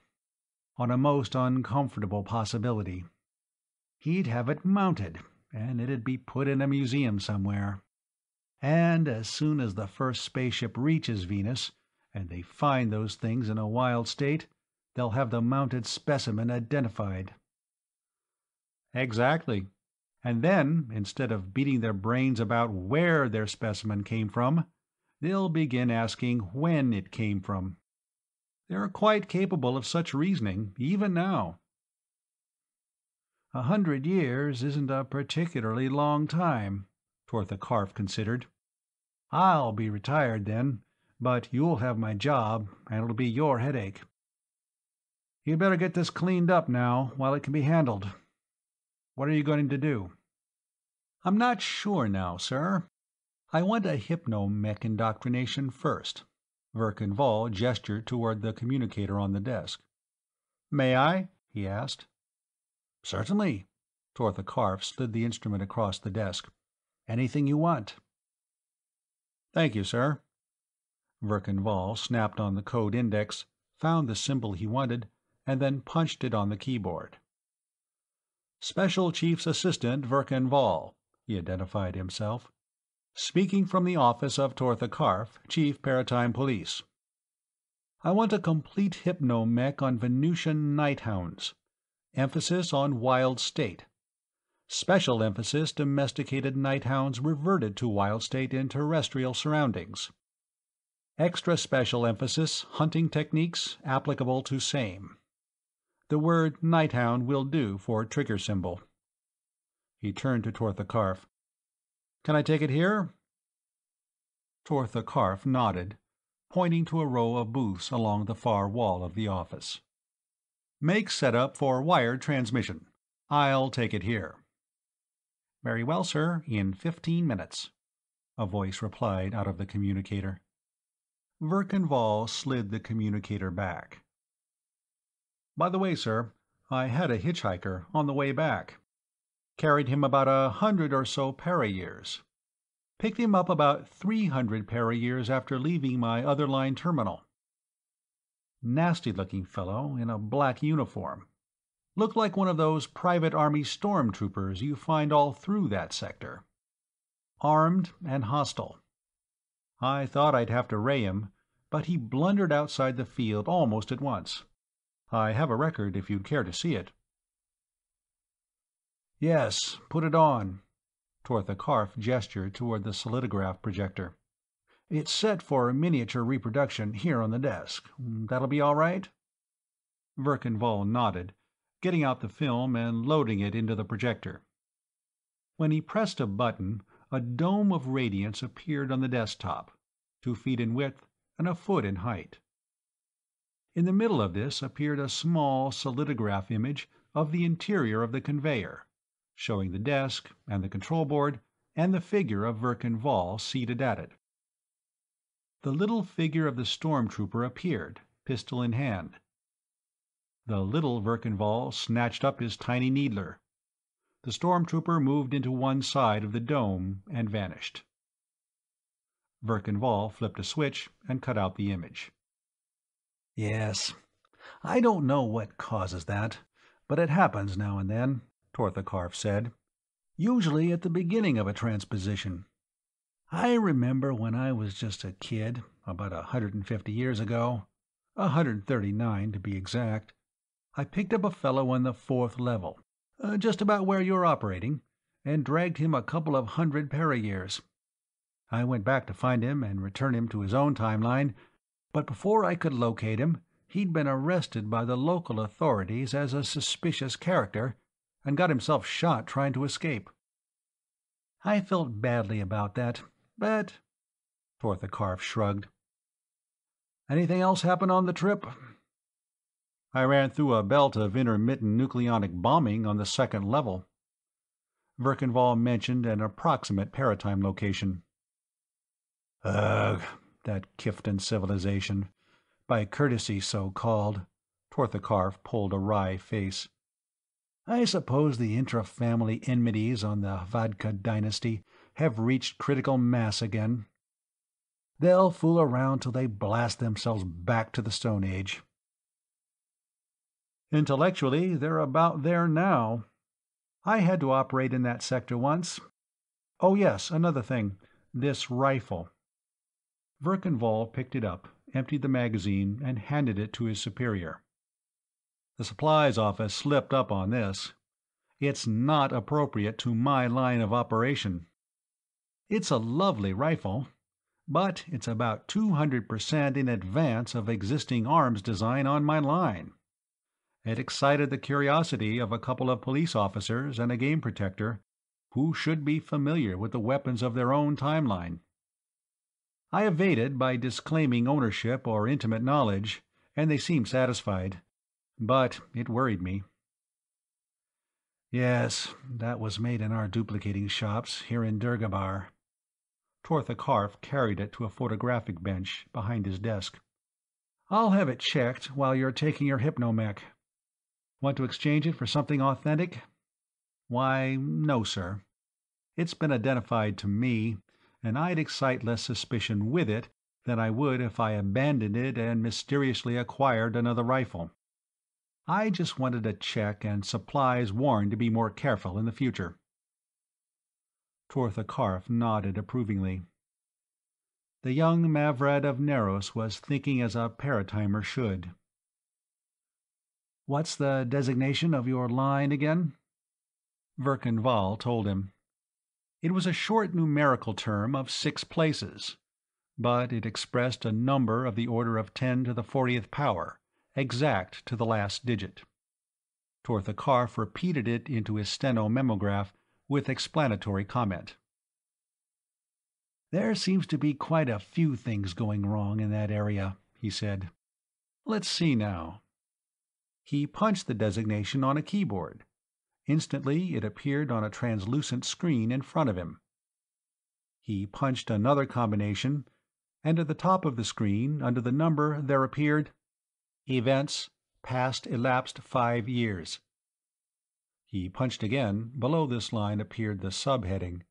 On a most uncomfortable possibility. He'd have it mounted, and it'd be put in a museum somewhere. And as soon as the first spaceship reaches Venus, and they find those things in a wild state, they'll have the mounted specimen identified." "Exactly. And then, instead of beating their brains about where their specimen came from, they'll begin asking when it came from. They're quite capable of such reasoning, even now." 100 years isn't a particularly long time, Tortha Karf considered. "I'll be retired then, but you'll have my job, and it'll be your headache. You'd better get this cleaned up now, while it can be handled. What are you going to do?" "I'm not sure now, sir. I want a hypno-mech indoctrination first." Verkan Vall gestured toward the communicator on the desk. "May I?" he asked. "Certainly." Tortha Karf slid the instrument across the desk. "Anything you want." "Thank you, sir." Verkan Vall snapped on the code index, found the symbol he wanted, and then punched it on the keyboard. "Special Chief's Assistant Verkan Vall," he identified himself. "Speaking from the office of Tortha Karf, Chief Paratime Police. I want a complete hypno-mech on Venusian Nighthounds. Emphasis on wild state. Special emphasis domesticated Nighthounds reverted to wild state in terrestrial surroundings. Extra special emphasis hunting techniques applicable to same. The word Nighthound will do for trigger symbol." He turned to Tortha Karf. "Can I take it here?" Tortha Karf nodded, pointing to a row of booths along the far wall of the office. "Make setup for wired transmission. I'll take it here." "Very well, sir, in 15 minutes," a voice replied out of the communicator. Verkan Vall slid the communicator back. "By the way, sir, I had a hitchhiker on the way back. Carried him about 100 or so para-years. Picked him up about 300 para-years after leaving my other line terminal. Nasty-looking fellow in a black uniform. Looked like one of those private army stormtroopers you find all through that sector. Armed and hostile. I thought I'd have to ray him, but he blundered outside the field almost at once. I have a record if you'd care to see it." "Yes, put it on." Tortha Karf gestured toward the solidograph projector. "It's set for a miniature reproduction here on the desk. That'll be all right?" Verkan Vall nodded, getting out the film and loading it into the projector. When he pressed a button, a dome of radiance appeared on the desktop, 2 feet in width and a foot in height. In the middle of this appeared a small solidograph image of the interior of the conveyor, showing the desk and the control board and the figure of Verkan Vall seated at it. The little figure of the stormtrooper appeared, pistol in hand. The little Verkan Vall snatched up his tiny needler. The stormtrooper moved into one side of the dome and vanished. Verkan Vall flipped a switch and cut out the image. "Yes, I don't know what causes that, but it happens now and then," Tortha Karf said. "Usually at the beginning of a transposition. I remember when I was just a kid, about 150 years ago, 139 to be exact, I picked up a fellow on the 4th level, just about where you're operating, and dragged him a couple of 100 para-years. I went back to find him and return him to his own timeline, but before I could locate him, he'd been arrested by the local authorities as a suspicious character and got himself shot trying to escape. I felt badly about that, but—" Tortha Karf shrugged. "Anything else happen on the trip?" "I ran through a belt of intermittent nucleonic bombing on the 2nd level." Verkan Vall mentioned an approximate paratime location. "Ugh, that Kiftan civilization. By courtesy so called." Tortha Karf pulled a wry face. I suppose the intra-family enmities on the Vodka dynasty have reached critical mass again. They'll fool around till they blast themselves back to the Stone Age. Intellectually, they're about there now. I had to operate in that sector once. Oh yes, another thing. This rifle. Verkenval picked it up, emptied the magazine, and handed it to his superior. The supplies office slipped up on this. It's not appropriate to my line of operation. It's a lovely rifle, but it's about 200% in advance of existing arms design on my line. It excited the curiosity of a couple of police officers and a game protector who should be familiar with the weapons of their own timeline. I evaded by disclaiming ownership or intimate knowledge, and they seemed satisfied. But it worried me. Yes, that was made in our duplicating shops here in Dhergabar. Tortha Karf carried it to a photographic bench behind his desk. I'll have it checked while you're taking your hypnomech. Want to exchange it for something authentic? Why, no, sir. It's been identified to me, and I'd excite less suspicion with it than I would if I abandoned it and mysteriously acquired another rifle. I just wanted a check and supplies warned to be more careful in the future. Tortha Karf nodded approvingly. The young Mavrad of Neros was thinking as a paratimer should. What's the designation of your line again? Verkenval told him. It was a short numerical term of 6 places, but it expressed a number of the order of 10 to the 40th power, exact to the last digit. Tortha Karf repeated it into his steno-memograph with explanatory comment. There seems to be quite a few things going wrong in that area, he said. Let's see now. He punched the designation on a keyboard. Instantly it appeared on a translucent screen in front of him. He punched another combination, and at the top of the screen, under the number, there appeared Events, past elapsed 5 years. He punched again. Below this line appeared the subheading,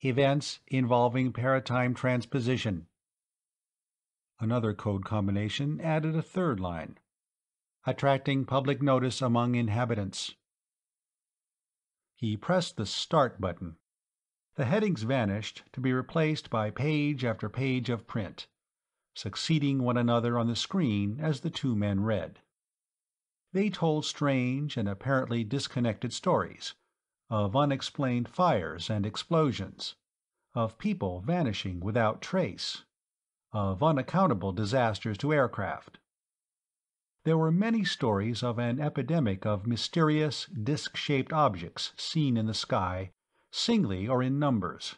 Events involving paratime transposition. Another code combination added a third line, Attracting public notice among inhabitants. He pressed the Start button. The headings vanished, to be replaced by page after page of print, succeeding one another on the screen as the two men read. They told strange and apparently disconnected stories, of unexplained fires and explosions, of people vanishing without trace, of unaccountable disasters to aircraft. There were many stories of an epidemic of mysterious, disc-shaped objects seen in the sky, singly or in numbers.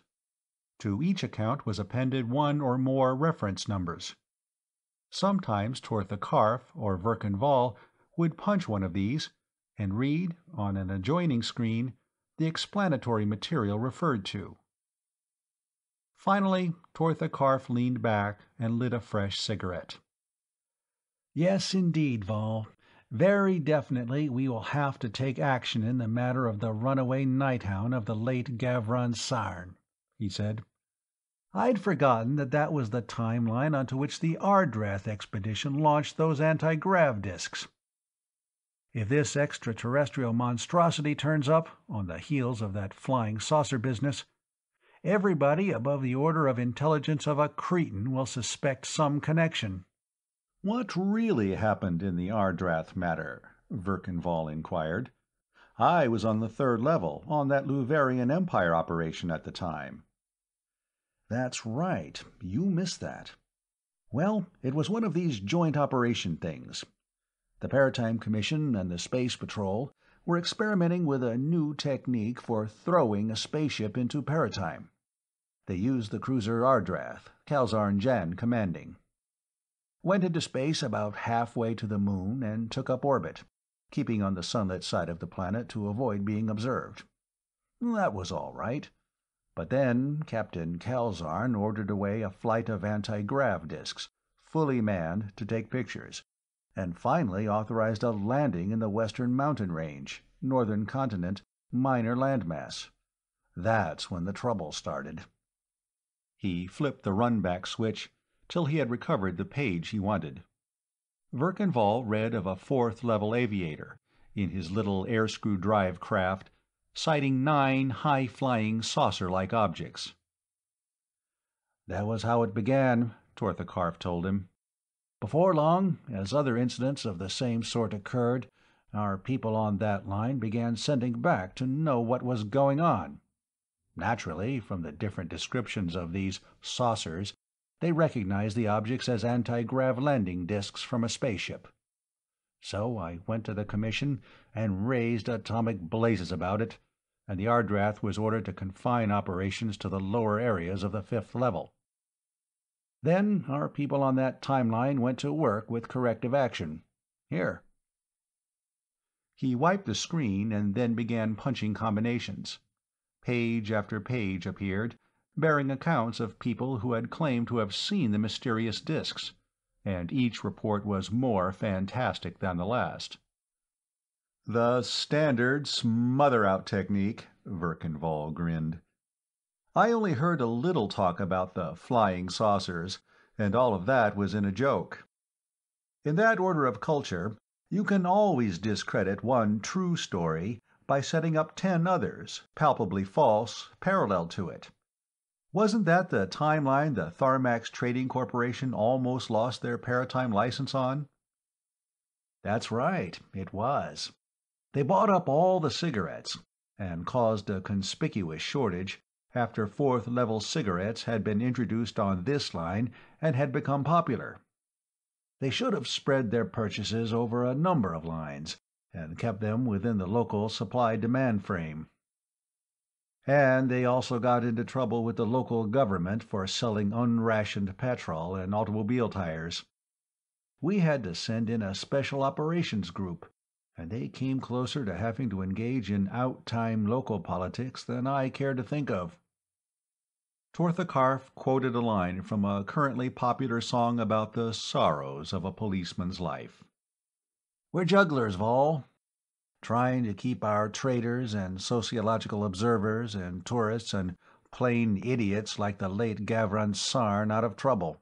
To each account was appended one or more reference numbers. Sometimes Tortha Karf or Verkenval would punch one of these and read, on an adjoining screen, the explanatory material referred to. Finally, Tortha Karf leaned back and lit a fresh cigarette. Yes, indeed, Vol. Very definitely we will have to take action in the matter of the runaway Nighthound of the late Gavron Sarn, he said. I'd forgotten that was the timeline onto which the Ardrath expedition launched those anti-grav discs. If this extraterrestrial monstrosity turns up, on the heels of that flying saucer business, everybody above the order of intelligence of a cretin will suspect some connection. What really happened in the Ardrath matter? Verkenval inquired. I was on the 3rd level, on that Luverian Empire operation at the time. That's right, you missed that. Well, it was one of these joint operation things. The Paratime Commission and the Space Patrol were experimenting with a new technique for throwing a spaceship into paratime. They used the cruiser Ardrath, Kalzarn Jan commanding. Went into space about halfway to the moon and took up orbit, keeping on the sunlit side of the planet to avoid being observed. That was all right. But then Captain Kalzarn ordered away a flight of anti-grav discs, fully manned, to take pictures, and finally authorized a landing in the western mountain range, northern continent, minor landmass. That's when the trouble started. He flipped the run-back switch till he had recovered the page he wanted. Verkenval read of a fourth-level aviator, in his little air-screw drive craft, sighting 9 high-flying saucer-like objects. "That was how it began," Torthakarf told him. "Before long, as other incidents of the same sort occurred, our people on that line began sending back to know what was going on. Naturally, from the different descriptions of these saucers, they recognized the objects as anti-grav landing discs from a spaceship. So I went to the Commission and raised atomic blazes about it, and the Ardrath was ordered to confine operations to the lower areas of the 5th level. Then our people on that timeline went to work with corrective action. Here." He wiped the screen and then began punching combinations. Page after page appeared, bearing accounts of people who had claimed to have seen the mysterious discs, and each report was more fantastic than the last. "The standard smother-out technique," Verkenval grinned. "I only heard a little talk about the flying saucers, and all of that was in a joke. In that order of culture, you can always discredit one true story by setting up 10 others, palpably false, parallel to it. Wasn't that the timeline the Tharmax Trading Corporation almost lost their Paratime license on?" "That's right, it was. They bought up all the cigarettes, and caused a conspicuous shortage after 4th-level cigarettes had been introduced on this line and had become popular. They should have spread their purchases over a number of lines, and kept them within the local supply-demand frame. And they also got into trouble with the local government for selling unrationed petrol and automobile tires. We had to send in a special operations group, and they came closer to having to engage in out-time local politics than I care to think of." Torthakarf quoted a line from a currently popular song about the sorrows of a policeman's life. "We're jugglers, Vol, trying to keep our traders and sociological observers and tourists and plain idiots like the late Gavron Sarn out of trouble.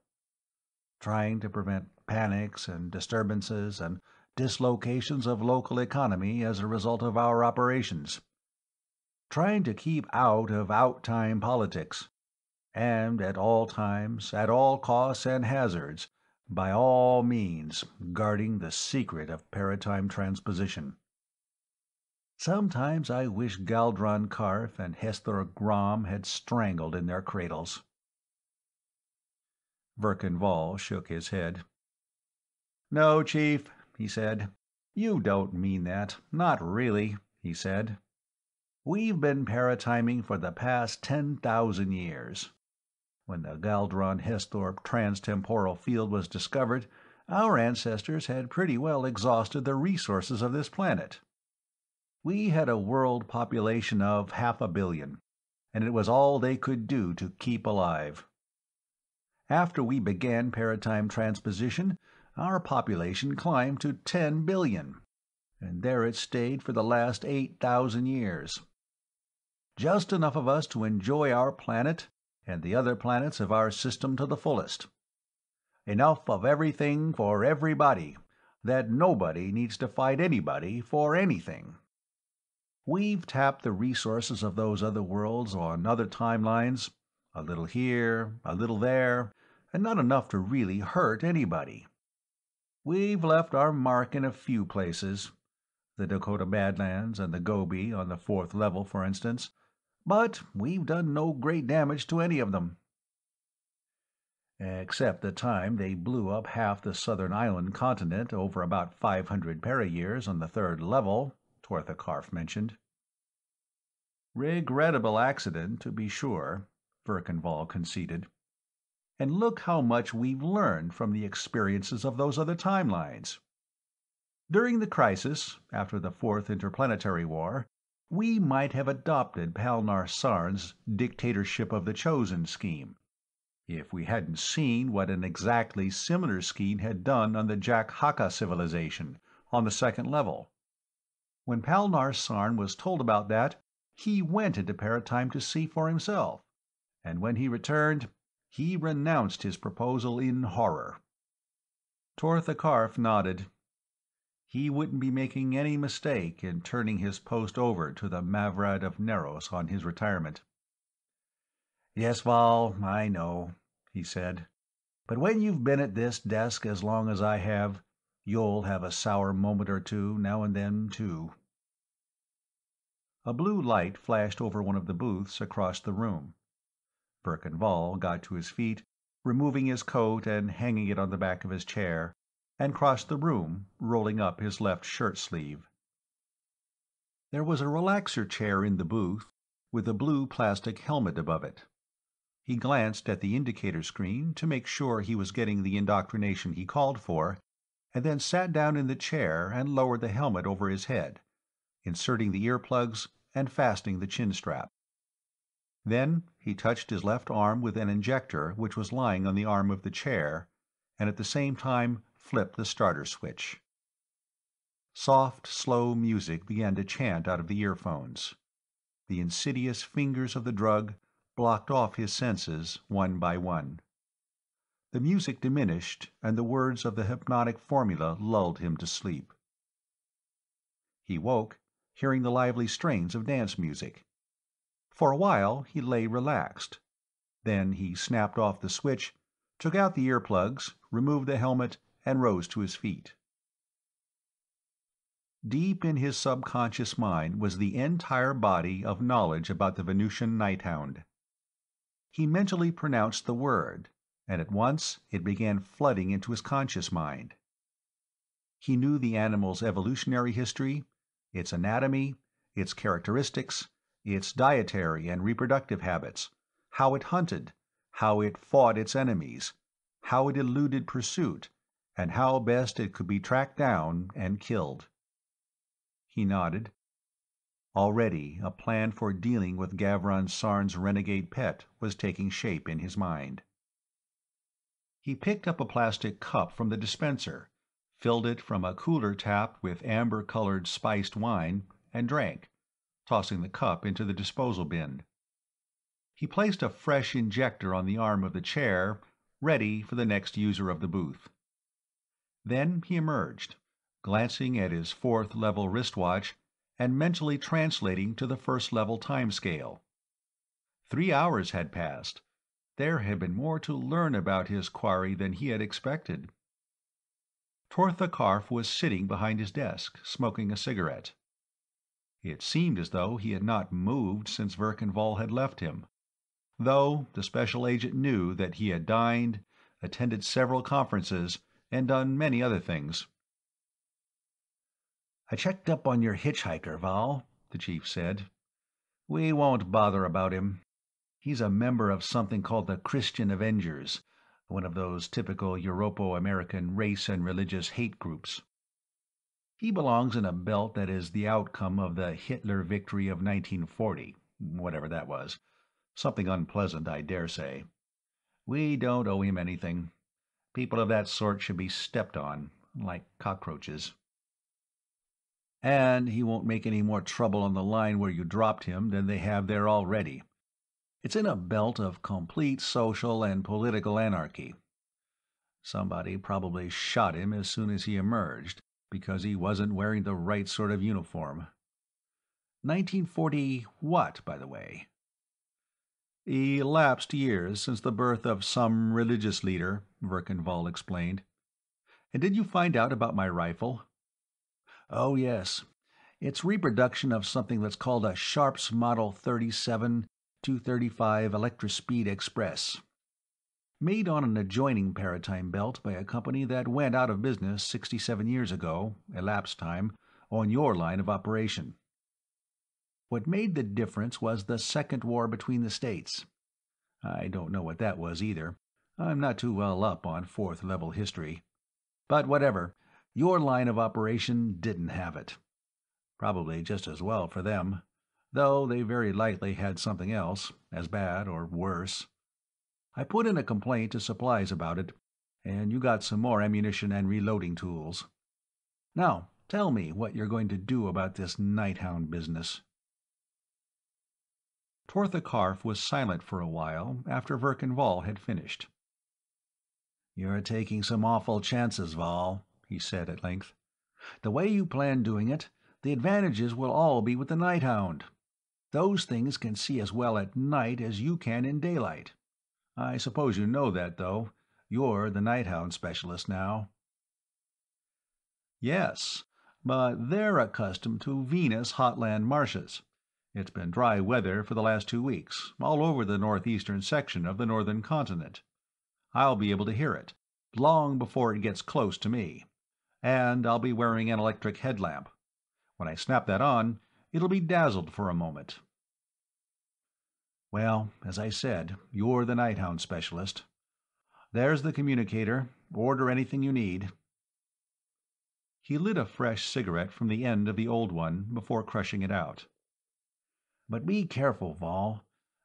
Trying to prevent panics and disturbances and dislocations of local economy as a result of our operations. Trying to keep out of out-time politics. And at all times, at all costs and hazards, by all means, guarding the secret of paratime transposition. Sometimes I wish Galdron Karf and Hesthor Grom had strangled in their cradles." Verkenval shook his head. "No, Chief," he said. "You don't mean that. Not really," he said. "We've been paratiming for the past 10,000 years. When the Galdron-Hesthor transtemporal field was discovered, our ancestors had pretty well exhausted the resources of this planet. We had a world population of 500 million, and it was all they could do to keep alive. After we began paratime transposition, our population climbed to 10 billion, and there it stayed for the last 8,000 years. Just enough of us to enjoy our planet and the other planets of our system to the fullest. Enough of everything for everybody, that nobody needs to fight anybody for anything. We've tapped the resources of those other worlds on other timelines, a little here, a little there, and not enough to really hurt anybody. We've left our mark in a few places, the Dakota Badlands and the Gobi on the 4th level, for instance, but we've done no great damage to any of them. Except the time they blew up half the southern island continent over about 500 para-years on the 3rd level, Torthakarf mentioned. "Regrettable accident, to be sure," Verkenval conceded. "And look how much we've learned from the experiences of those other timelines. During the crisis, after the 4th Interplanetary War, we might have adopted Palnar Sarn's Dictatorship of the Chosen scheme, if we hadn't seen what an exactly similar scheme had done on the Jack Haka civilization, on the 2nd level. When Palnar Sarn was told about that, he went into Paratime to see for himself, and when he returned, he renounced his proposal in horror. Tortha Karf nodded. He wouldn't be making any mistake in turning his post over to the Mavrad of Neros on his retirement. "Yes, Val, I know," he said. "But when you've been at this desk as long as I have, you'll have a sour moment or two now and then, too." A blue light flashed over one of the booths across the room. Verkan Vall got to his feet, removing his coat and hanging it on the back of his chair, and crossed the room, rolling up his left shirt sleeve. There was a relaxer chair in the booth, with a blue plastic helmet above it. He glanced at the indicator screen to make sure he was getting the indoctrination he called for, and then sat down in the chair and lowered the helmet over his head, inserting the earplugs and fastening the chin strap. Then he touched his left arm with an injector which was lying on the arm of the chair, and at the same time flipped the starter switch. Soft, slow music began to chant out of the earphones. The insidious fingers of the drug blocked off his senses one by one. The music diminished, and the words of the hypnotic formula lulled him to sleep. He woke, hearing the lively strains of dance music. For a while he lay relaxed. Then he snapped off the switch, took out the earplugs, removed the helmet, and rose to his feet. Deep in his subconscious mind was the entire body of knowledge about the Venusian Nighthound. He mentally pronounced the word, and at once it began flooding into his conscious mind. He knew the animal's evolutionary history, its anatomy, its characteristics, its dietary and reproductive habits, how it hunted, how it fought its enemies, how it eluded pursuit, and how best it could be tracked down and killed. He nodded. Already a plan for dealing with Gavron Sarn's renegade pet was taking shape in his mind. He picked up a plastic cup from the dispenser, filled it from a cooler tap with amber-colored spiced wine, and drank, tossing the cup into the disposal bin. He placed a fresh injector on the arm of the chair, ready for the next user of the booth. Then he emerged, glancing at his fourth-level wristwatch and mentally translating to the first-level timescale. 3 hours had passed. There had been more to learn about his quarry than he had expected. Tortha Karf was sitting behind his desk, smoking a cigarette. It seemed as though he had not moved since Verkan Vall had left him, though the special agent knew that he had dined, attended several conferences, and done many other things. "I checked up on your hitchhiker, Val," the chief said. "We won't bother about him. He's a member of something called the Christian Avengers, one of those typical Europo-American race and religious hate groups. He belongs in a belt that is the outcome of the Hitler victory of 1940, whatever that was. Something unpleasant, I dare say. We don't owe him anything. People of that sort should be stepped on, like cockroaches. And he won't make any more trouble on the line where you dropped him than they have there already. It's in a belt of complete social and political anarchy. Somebody probably shot him as soon as he emerged, because he wasn't wearing the right sort of uniform. 1940 what, by the way? Elapsed years since the birth of some religious leader, Verkan Vall explained. And did you find out about my rifle? Oh, yes. It's reproduction of something that's called a Sharps Model 37-235 Electrospeed Express. Made on an adjoining Paratime belt by a company that went out of business 67 years ago, elapsed time, on your line of operation. What made the difference was the Second War between the states. I don't know what that was either. I'm not too well up on fourth-level history. But whatever, your line of operation didn't have it. Probably just as well for them, though they very likely had something else, as bad or worse. I put in a complaint to supplies about it, and you got some more ammunition and reloading tools. Now, Tell me what you're going to do about this Nighthound business." Tortha Karf was silent for a while after Verkenval had finished. "You're taking some awful chances, Vol," he said at length. "The way you plan doing it, the advantages will all be with the Nighthound. Those things can see as well at night as you can in daylight. I suppose you know that, though. You're the Nighthound specialist now." "Yes, but they're accustomed to Venus hotland marshes. It's been dry weather for the last 2 weeks, all over the northeastern section of the northern continent. I'll be able to hear it, long before it gets close to me. And I'll be wearing an electric headlamp. When I snap that on, it'll be dazzled for a moment." "Well, as I said, you're the Nighthound specialist. There's the communicator. Order anything you need." He lit a fresh cigarette from the end of the old one before crushing it out. "But be careful, Vol.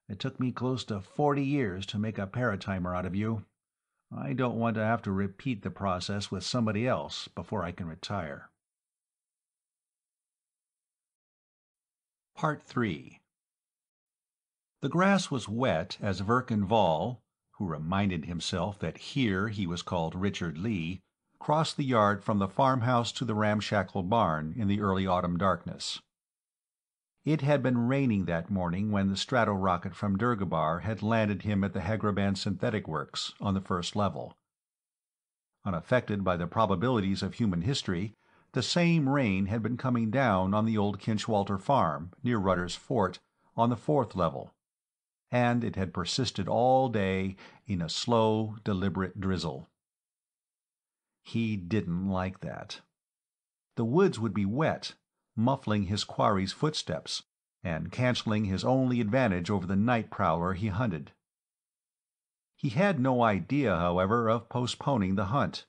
It took me close to 40 years to make a paratimer out of you. I don't want to have to repeat the process with somebody else before I can retire." Part 3. The grass was wet as Verkenval, who reminded himself that here he was called Richard Lee, crossed the yard from the farmhouse to the ramshackle barn in the early autumn darkness. It had been raining that morning when the Strato-Rocket from Dhergabar had landed him at the Hagreb synthetic works on the first level. Unaffected by the probabilities of human history, the same rain had been coming down on the old Kinch farm near Rudders Fort on the fourth level, and it had persisted all day in a slow, deliberate drizzle. He didn't like that. The woods would be wet, muffling his quarry's footsteps, and canceling his only advantage over the night prowler he hunted. He had no idea, however, of postponing the hunt.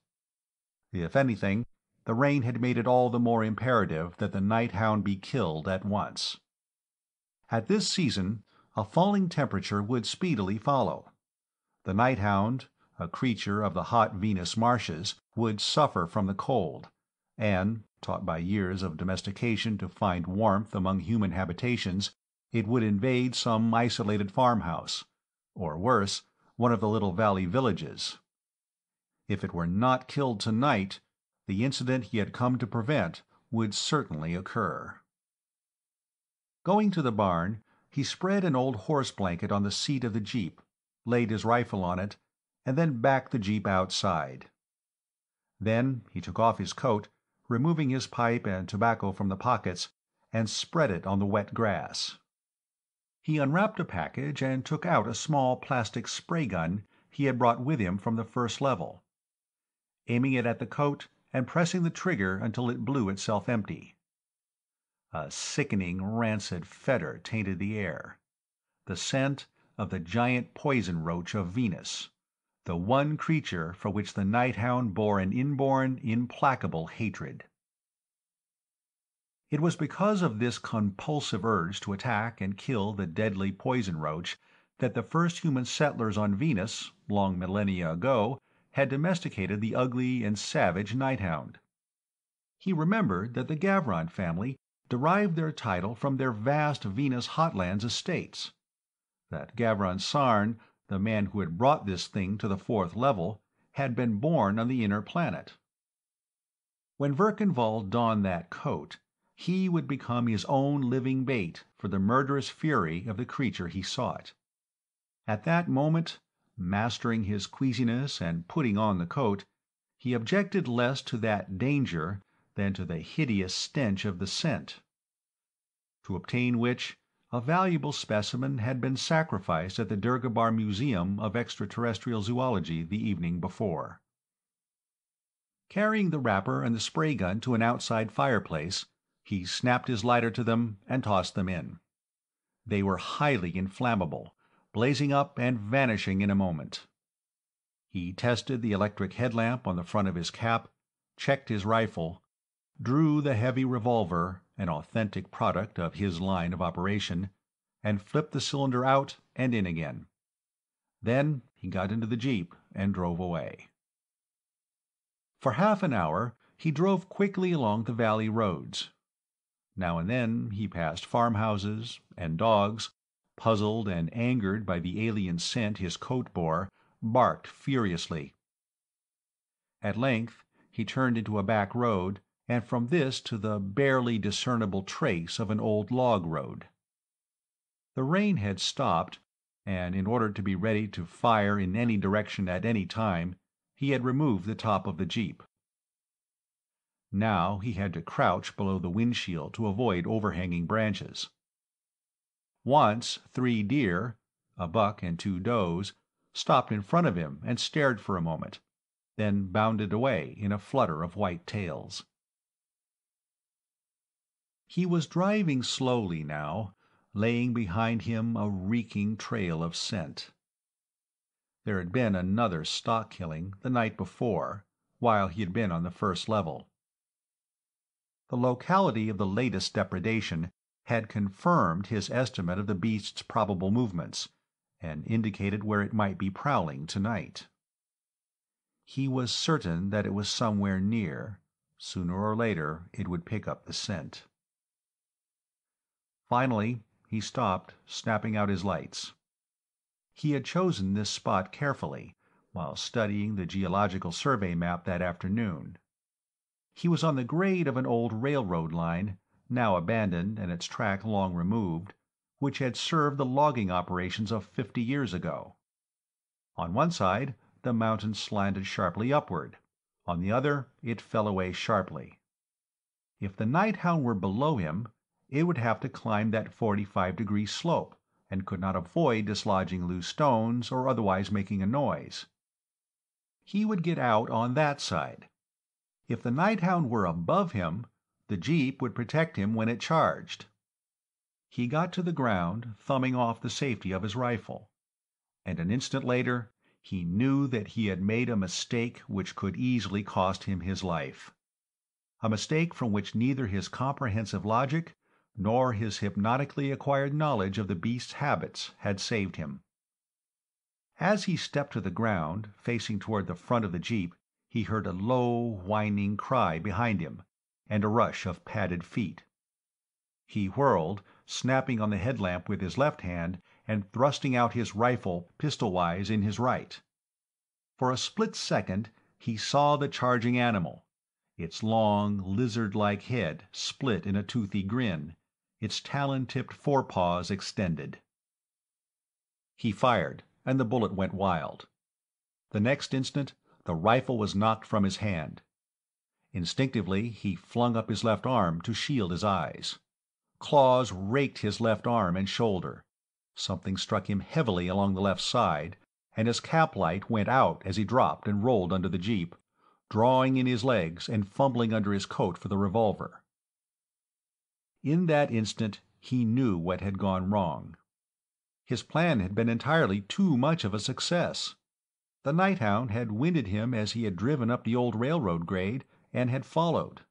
If anything, the rain had made it all the more imperative that the Nighthound be killed at once. At this season, a falling temperature would speedily follow. The Nighthound, a creature of the hot Venus marshes, would suffer from the cold, and, taught by years of domestication to find warmth among human habitations, it would invade some isolated farmhouse, or worse, one of the little valley villages. If it were not killed tonight, the incident he had come to prevent would certainly occur. Going to the barn, he spread an old horse blanket on the seat of the jeep, laid his rifle on it, and then backed the jeep outside. Then he took off his coat, removing his pipe and tobacco from the pockets, and spread it on the wet grass. He unwrapped a package and took out a small plastic spray gun he had brought with him from the first level. Aiming it at the coat and pressing the trigger until it blew itself empty. A sickening, rancid fetor tainted the air. The scent of the giant poison roach of Venus, the one creature for which the Nighthound bore an inborn, implacable hatred. It was because of this compulsive urge to attack and kill the deadly poison roach that the first human settlers on Venus, long millennia ago, had domesticated the ugly and savage Nighthound. He remembered that the Gavron family derived their title from their vast Venus Hotlands estates, that Gavron Sarn, the man who had brought this thing to the fourth level, had been born on the inner planet. When Verkenval donned that coat, he would become his own living bait for the murderous fury of the creature he sought. At that moment, mastering his queasiness and putting on the coat, he objected less to that danger than to the hideous stench of the scent, to obtain which a valuable specimen had been sacrificed at the Dhergabar Museum of Extraterrestrial Zoology the evening before. Carrying the wrapper and the spray gun to an outside fireplace, he snapped his lighter to them and tossed them in. They were highly inflammable, blazing up and vanishing in a moment. He tested the electric headlamp on the front of his cap, checked his rifle, drew the heavy revolver, an authentic product of his line of operation, and flipped the cylinder out and in again. Then he got into the jeep and drove away. For half an hour He drove quickly along the valley roads. Now and then he passed farmhouses, and dogs, puzzled and angered by the alien scent his coat bore, barked furiously. At length he turned into a back road, and from this to the barely discernible trace of an old log road. The rain had stopped, and in order to be ready to fire in any direction at any time, he had removed the top of the Jeep. Now he had to crouch below the windshield to avoid overhanging branches. Once 3 deer, a buck and 2 does, stopped in front of him and stared for a moment, then bounded away in a flutter of white tails. He was driving slowly now, laying behind him a reeking trail of scent. There had been another stock killing the night before, while he had been on the first level. The locality of the latest depredation had confirmed his estimate of the beast's probable movements, and indicated where it might be prowling tonight. He was certain that it was somewhere near. Sooner or later it would pick up the scent. Finally he stopped, snapping out his lights. He had chosen this spot carefully, while studying the geological survey map that afternoon. He was on the grade of an old railroad line, now abandoned and its track long removed, which had served the logging operations of 50 years ago. On one side, the mountain slanted sharply upward. On the other, it fell away sharply. If the Nighthound were below him, it would have to climb that 45-degree slope, and could not avoid dislodging loose stones or otherwise making a noise. He would get out on that side. If the Nighthound were above him, the Jeep would protect him when it charged. He got to the ground, thumbing off the safety of his rifle, and an instant later he knew that he had made a mistake which could easily cost him his life. A mistake from which neither his comprehensive logic nor his hypnotically acquired knowledge of the beast's habits had saved him. As he stepped to the ground, facing toward the front of the Jeep, he heard a low, whining cry behind him, and a rush of padded feet. He whirled, snapping on the headlamp with his left hand and thrusting out his rifle pistol-wise in his right. For a split second he saw the charging animal, its long, lizard-like head split in a toothy grin, its talon-tipped forepaws extended. He fired, and the bullet went wild. The next instant the rifle was knocked from his hand. Instinctively he flung up his left arm to shield his eyes. Claws raked his left arm and shoulder. Something struck him heavily along the left side, and his cap light went out as he dropped and rolled under the Jeep, drawing in his legs and fumbling under his coat for the revolver. In that instant he knew what had gone wrong. His plan had been entirely too much of a success. The Nighthound had winded him as he had driven up the old railroad grade, and had followed.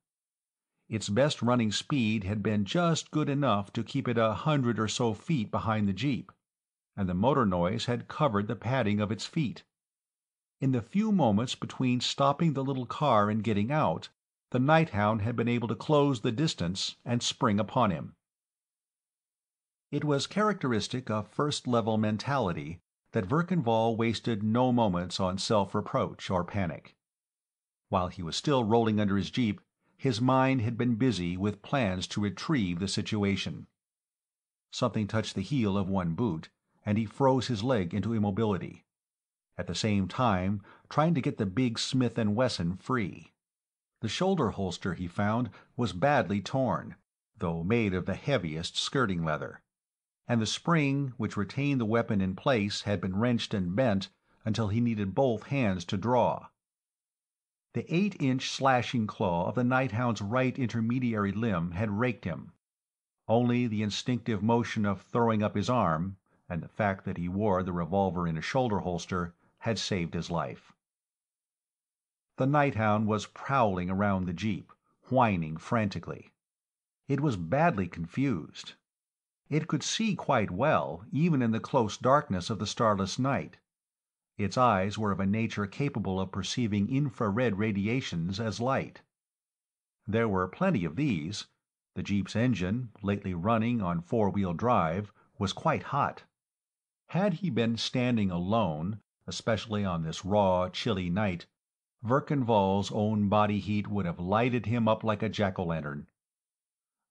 Its best running speed had been just good enough to keep it 100 or so feet behind the Jeep, and the motor noise had covered the padding of its feet. In the few moments between stopping the little car and getting out, the Nighthound had been able to close the distance and spring upon him. It was characteristic of first-level mentality that Verkenval wasted no moments on self-reproach or panic. While he was still rolling under his Jeep, his mind had been busy with plans to retrieve the situation. Something touched the heel of one boot, and he froze his leg into immobility, at the same time trying to get the big Smith & Wesson free. The shoulder holster, he found, was badly torn, though made of the heaviest skirting leather, and the spring which retained the weapon in place had been wrenched and bent until he needed both hands to draw. The 8-inch slashing claw of the Nighthound's right intermediary limb had raked him. Only the instinctive motion of throwing up his arm, and the fact that he wore the revolver in a shoulder holster, had saved his life. The Nighthound was prowling around the Jeep, whining frantically. It was badly confused. It could see quite well, even in the close darkness of the starless night. Its eyes were of a nature capable of perceiving infrared radiations as light. There were plenty of these. The Jeep's engine, lately running on four-wheel drive, was quite hot. Had he been standing alone, especially on this raw, chilly night, Verkenval's own body heat would have lighted him up like a jack-o'-lantern.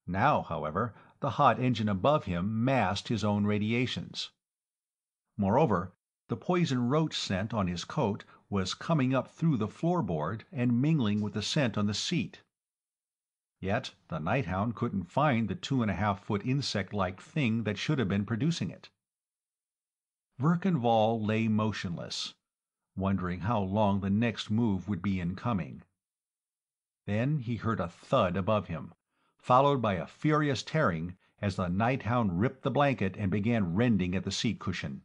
Now, however, the hot engine above him masked his own radiations. Moreover, the poison roach scent on his coat was coming up through the floorboard and mingling with the scent on the seat. Yet the Nighthound couldn't find the 2.5-foot insect-like thing that should have been producing it. Verkenval lay motionless, wondering how long the next move would be in coming. Then he heard a thud above him, followed by a furious tearing as the Nighthound ripped the blanket and began rending at the seat cushion.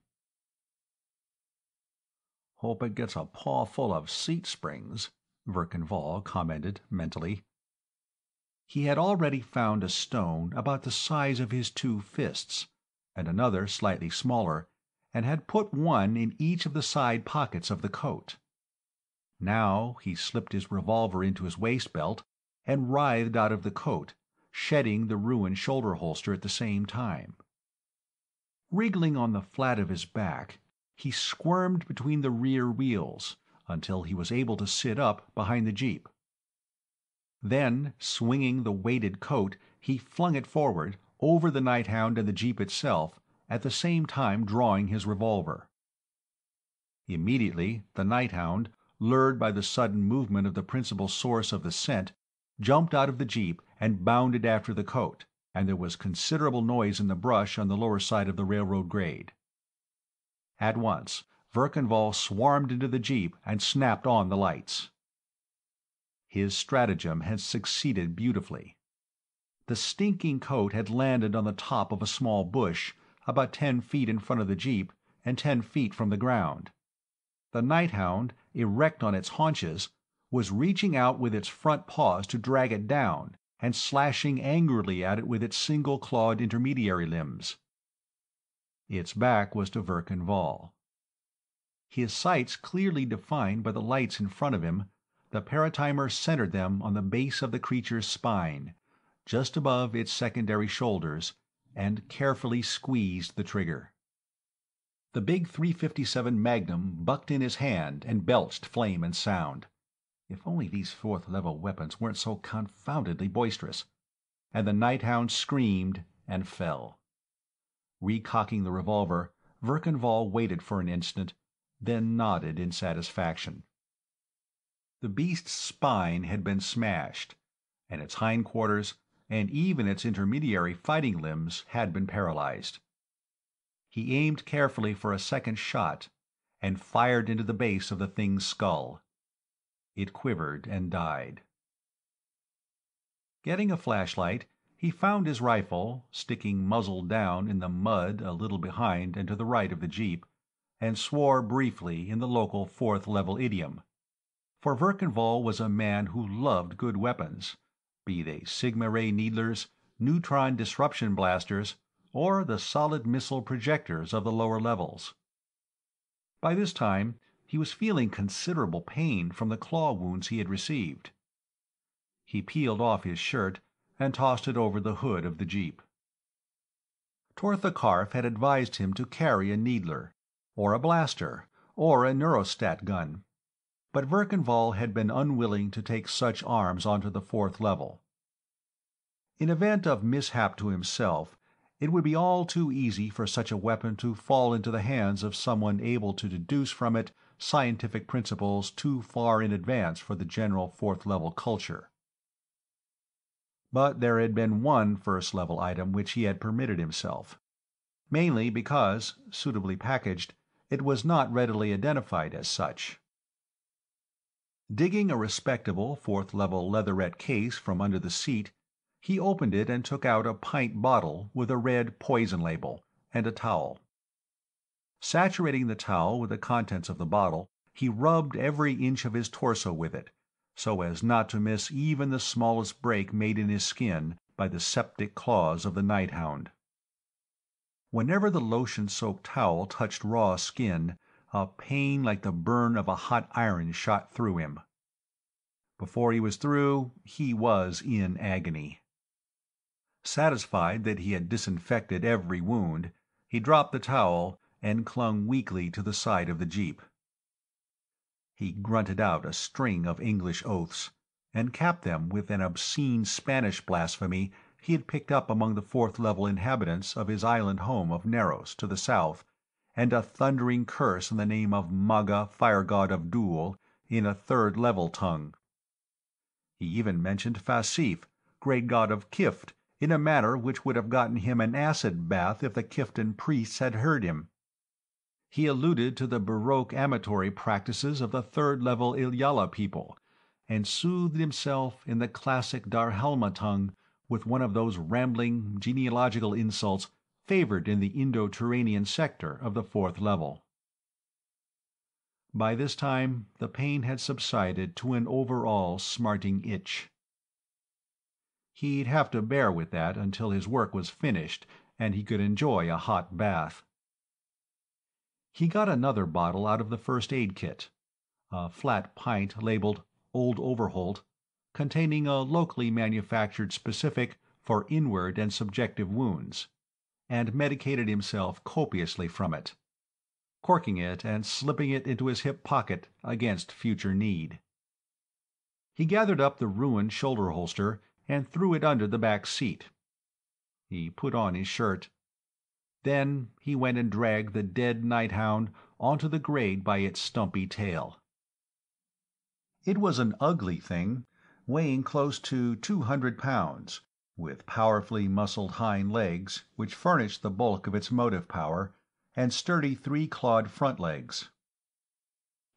"Hope it gets a paw full of seat springs," Verkenval commented mentally. He had already found a stone about the size of his 2 fists, and another slightly smaller, and had put one in each of the side pockets of the coat. Now he slipped his revolver into his waist belt and writhed out of the coat, shedding the ruined shoulder holster at the same time. Wriggling on the flat of his back, he squirmed between the rear wheels until he was able to sit up behind the Jeep. Then, swinging the weighted coat, he flung it forward, over the Nighthound and the Jeep itself, at the same time drawing his revolver. Immediately, the Nighthound, lured by the sudden movement of the principal source of the scent, jumped out of the Jeep and bounded after the coat, and there was considerable noise in the brush on the lower side of the railroad grade. At once, Verkenval swarmed into the Jeep and snapped on the lights. His stratagem had succeeded beautifully. The stinking coat had landed on the top of a small bush, about 10 feet in front of the Jeep and 10 feet from the ground. The Nighthound, erect on its haunches, was reaching out with its front paws to drag it down and slashing angrily at it with its single-clawed intermediary limbs. Its back was to Verkenval. His sights clearly defined by the lights in front of him, the paratimer centered them on the base of the creature's spine, just above its secondary shoulders, and carefully squeezed the trigger. The big .357 Magnum bucked in his hand and belched flame and sound. If only these fourth-level weapons weren't so confoundedly boisterous. And the Nighthound screamed and fell. Recocking the revolver, Verkenval waited for an instant, then nodded in satisfaction. The beast's spine had been smashed, and its hindquarters, and even its intermediary fighting limbs, had been paralyzed. He aimed carefully for a second shot, and fired into the base of the thing's skull. It quivered and died. Getting a flashlight, he found his rifle, sticking muzzle down in the mud a little behind and to the right of the Jeep, and swore briefly in the local fourth-level idiom. For Verkenval was a man who loved good weapons, be they sigma-ray needlers, neutron disruption blasters, or the solid missile projectors of the lower levels. By this time, he was feeling considerable pain from the claw wounds he had received. He peeled off his shirt and tossed it over the hood of the Jeep. Tortha Karf had advised him to carry a needler, or a blaster, or a neurostat gun, but Verkenval had been unwilling to take such arms onto the fourth level. In event of mishap to himself, it would be all too easy for such a weapon to fall into the hands of someone able to deduce from it scientific principles too far in advance for the general fourth-level culture. But there had been one first-level item which he had permitted himself, mainly because, suitably packaged, it was not readily identified as such. Digging a respectable fourth-level leatherette case from under the seat, he opened it and took out a pint bottle with a red poison label, and a towel. Saturating the towel with the contents of the bottle, he rubbed every inch of his torso with it, so as not to miss even the smallest break made in his skin by the septic claws of the Nighthound. Whenever the lotion-soaked towel touched raw skin, a pain like the burn of a hot iron shot through him. Before he was through, he was in agony. Satisfied that he had disinfected every wound, he dropped the towel and clung weakly to the side of the jeep. He grunted out a string of English oaths, and capped them with an obscene Spanish blasphemy he had picked up among the fourth-level inhabitants of his island home of Narros to the south, and a thundering curse in the name of Maga, fire god of Dul, in a third-level tongue. He even mentioned Fasif, great god of Kift, in a manner which would have gotten him an acid bath if the Kiftan priests had heard him. He alluded to the Baroque amatory practices of the third-level Ilyala people, and soothed himself in the classic Darhalma tongue with one of those rambling genealogical insults favored in the Indo-Turanian sector of the fourth level. By this time, the pain had subsided to an overall smarting itch. He'd have to bear with that until his work was finished and he could enjoy a hot bath. He got another bottle out of the first aid kit, a flat pint labeled Old Overholt, containing a locally manufactured specific for inward and subjective wounds, and medicated himself copiously from it, corking it and slipping it into his hip pocket against future need. He gathered up the ruined shoulder holster and threw it under the back seat. He put on his shirt. Then he went and dragged the dead Nighthound onto the grade by its stumpy tail. It was an ugly thing, weighing close to 200 pounds, with powerfully muscled hind legs, which furnished the bulk of its motive power, and sturdy three-clawed front legs.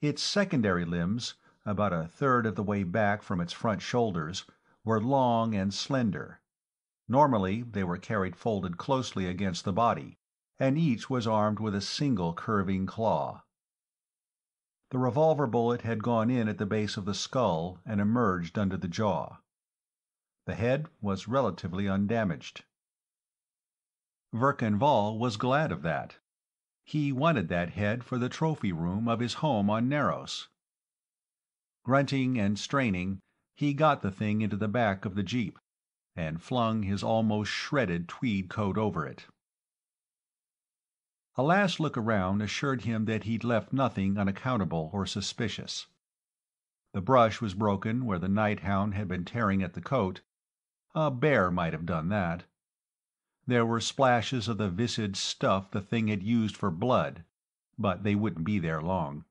Its secondary limbs, about a third of the way back from its front shoulders, were long and slender. Normally they were carried folded closely against the body, and each was armed with a single curving claw. The revolver bullet had gone in at the base of the skull and emerged under the jaw. The head was relatively undamaged. Verkanval was glad of that. He wanted that head for the trophy room of his home on Narros. Grunting and straining, he got the thing into the back of the jeep, and flung his almost shredded tweed coat over it. A last look around assured him that he'd left nothing unaccountable or suspicious. The brush was broken where the Nighthound had been tearing at the coat. A bear might have done that. There were splashes of the viscid stuff the thing had used for blood, but they wouldn't be there long.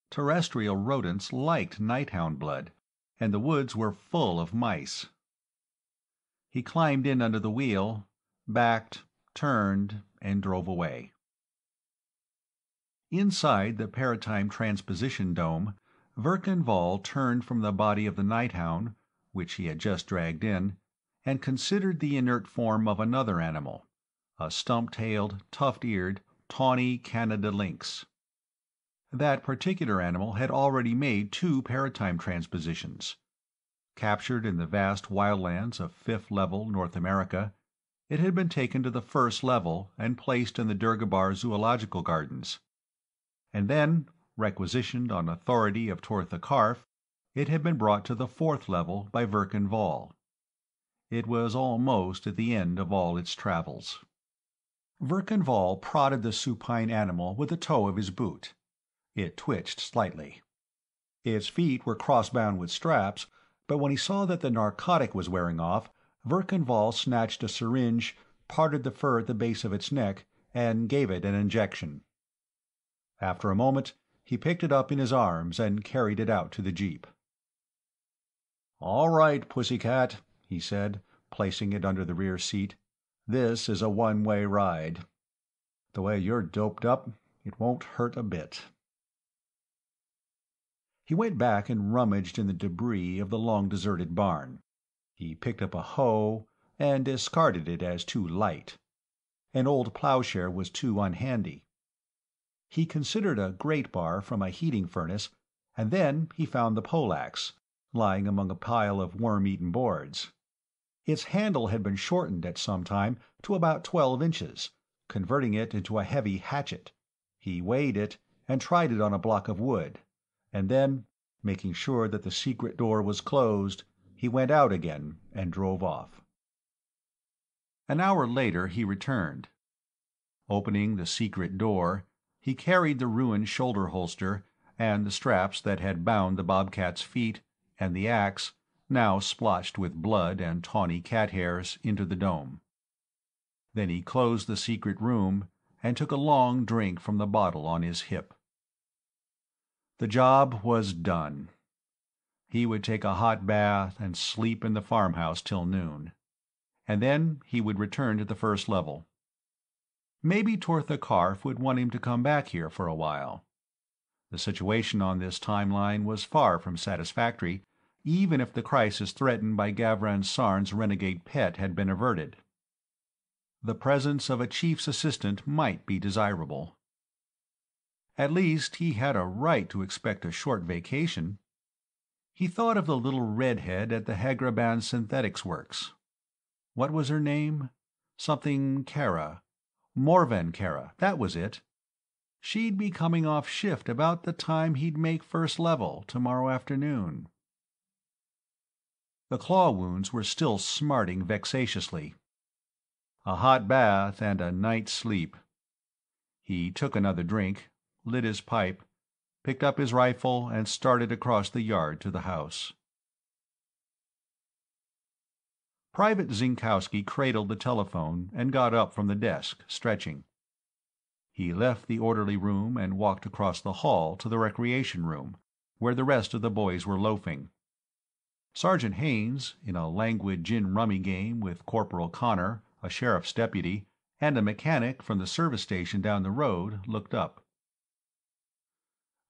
Terrestrial rodents liked Nighthound blood, and the woods were full of mice. He climbed in under the wheel, backed, turned, and drove away. Inside the Paratime Transposition Dome, Verkanval turned from the body of the Nighthound, which he had just dragged in, and considered the inert form of another animal, a stump-tailed, tuft-eared, tawny Canada lynx. That particular animal had already made 2 paratime transpositions. Captured in the vast wildlands of fifth-level North America, it had been taken to the first level and placed in the Dhergabar Zoological Gardens. And then, requisitioned on authority of Tortha Karf, it had been brought to the 4th level by Verkanval. It was almost at the end of all its travels. Verkanval prodded the supine animal with the toe of his boot. It twitched slightly. Its feet were crossbound with straps, but when he saw that the narcotic was wearing off, Verkanval snatched a syringe, parted the fur at the base of its neck, and gave it an injection. After a moment, he picked it up in his arms and carried it out to the jeep. "All right, pussycat," he said, placing it under the rear seat. "This is a one-way ride. The way you're doped up, it won't hurt a bit." He went back and rummaged in the debris of the long-deserted barn. He picked up a hoe and discarded it as too light. An old plowshare was too unhandy. He considered a grate bar from a heating furnace, and then he found the poleaxe, lying among a pile of worm-eaten boards. Its handle had been shortened at some time to about 12 inches, converting it into a heavy hatchet. He weighed it and tried it on a block of wood, and then, Making sure that the secret door was closed, he went out again and drove off. An hour later he returned. Opening the secret door, he carried the ruined shoulder holster and the straps that had bound the bobcat's feet and the axe, now splotched with blood and tawny cat hairs, into the dome. Then he closed the secret room and took a long drink from the bottle on his hip. The job was done. He would take a hot bath and sleep in the farmhouse till noon, and then he would return to the first level. Maybe Tortha Karf would want him to come back here for a while. The situation on this timeline was far from satisfactory, even if the crisis threatened by Gavron Sarn's renegade pet had been averted. The presence of a chief's assistant might be desirable. At least he had a right to expect a short vacation. He thought of the little redhead at the Hagreb Synthetics Works. What was her name? Something Kara. Morven Kara, that was it. She'd be coming off shift about the time he'd make first level tomorrow afternoon. The claw wounds were still smarting vexatiously. A hot bath and a night's sleep. He took another drink, lit his pipe, picked up his rifle, and started across the yard to the house. Private Zinkowski cradled the telephone and got up from the desk, stretching. He left the orderly room and walked across the hall to the recreation room, where the rest of the boys were loafing. Sergeant Haynes, in a languid gin-rummy game with Corporal Connor, a sheriff's deputy, and a mechanic from the service station down the road, looked up.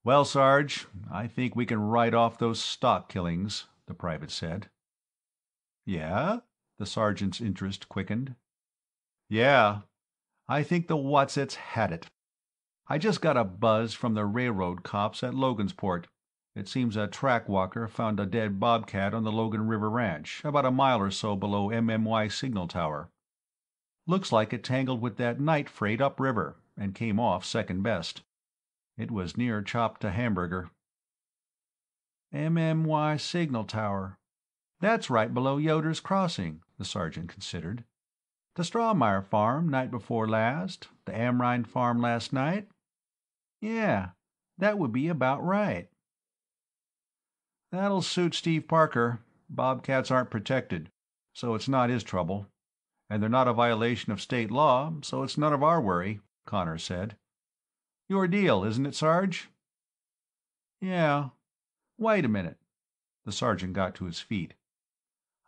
"Well, Sarge, I think we can write off those stock killings," the private said. "Yeah?" The sergeant's interest quickened. "Yeah. I think the Watsits had it. I just got a buzz from the railroad cops at Logansport. It seems a track walker found a dead bobcat on the Logan River Ranch, about a mile or so below MMY Signal Tower. Looks like it tangled with that night freight upriver and came off second best. It was near chopped to hamburger." "MMY Signal Tower. That's right below Yoder's Crossing," the sergeant considered. "The Strawmeyer farm night before last, the Amrine farm last night. Yeah, that would be about right." "That'll suit Steve Parker. Bobcats aren't protected, so it's not his trouble. And they're not a violation of state law, so it's none of our worry," Connor said. "Your deal, isn't it, Sarge?" "Yeah. Wait a minute." The sergeant got to his feet.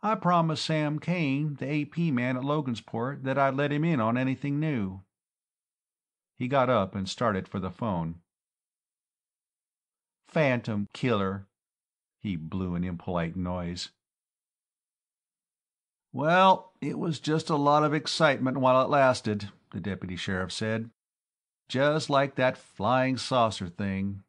"I promised Sam Kane, the AP man at Logansport, that I'd let him in on anything new." He got up and started for the phone. "Phantom killer." He blew an impolite noise. "Well, it was just a lot of excitement while it lasted," the deputy sheriff said. "Just like that flying saucer thing.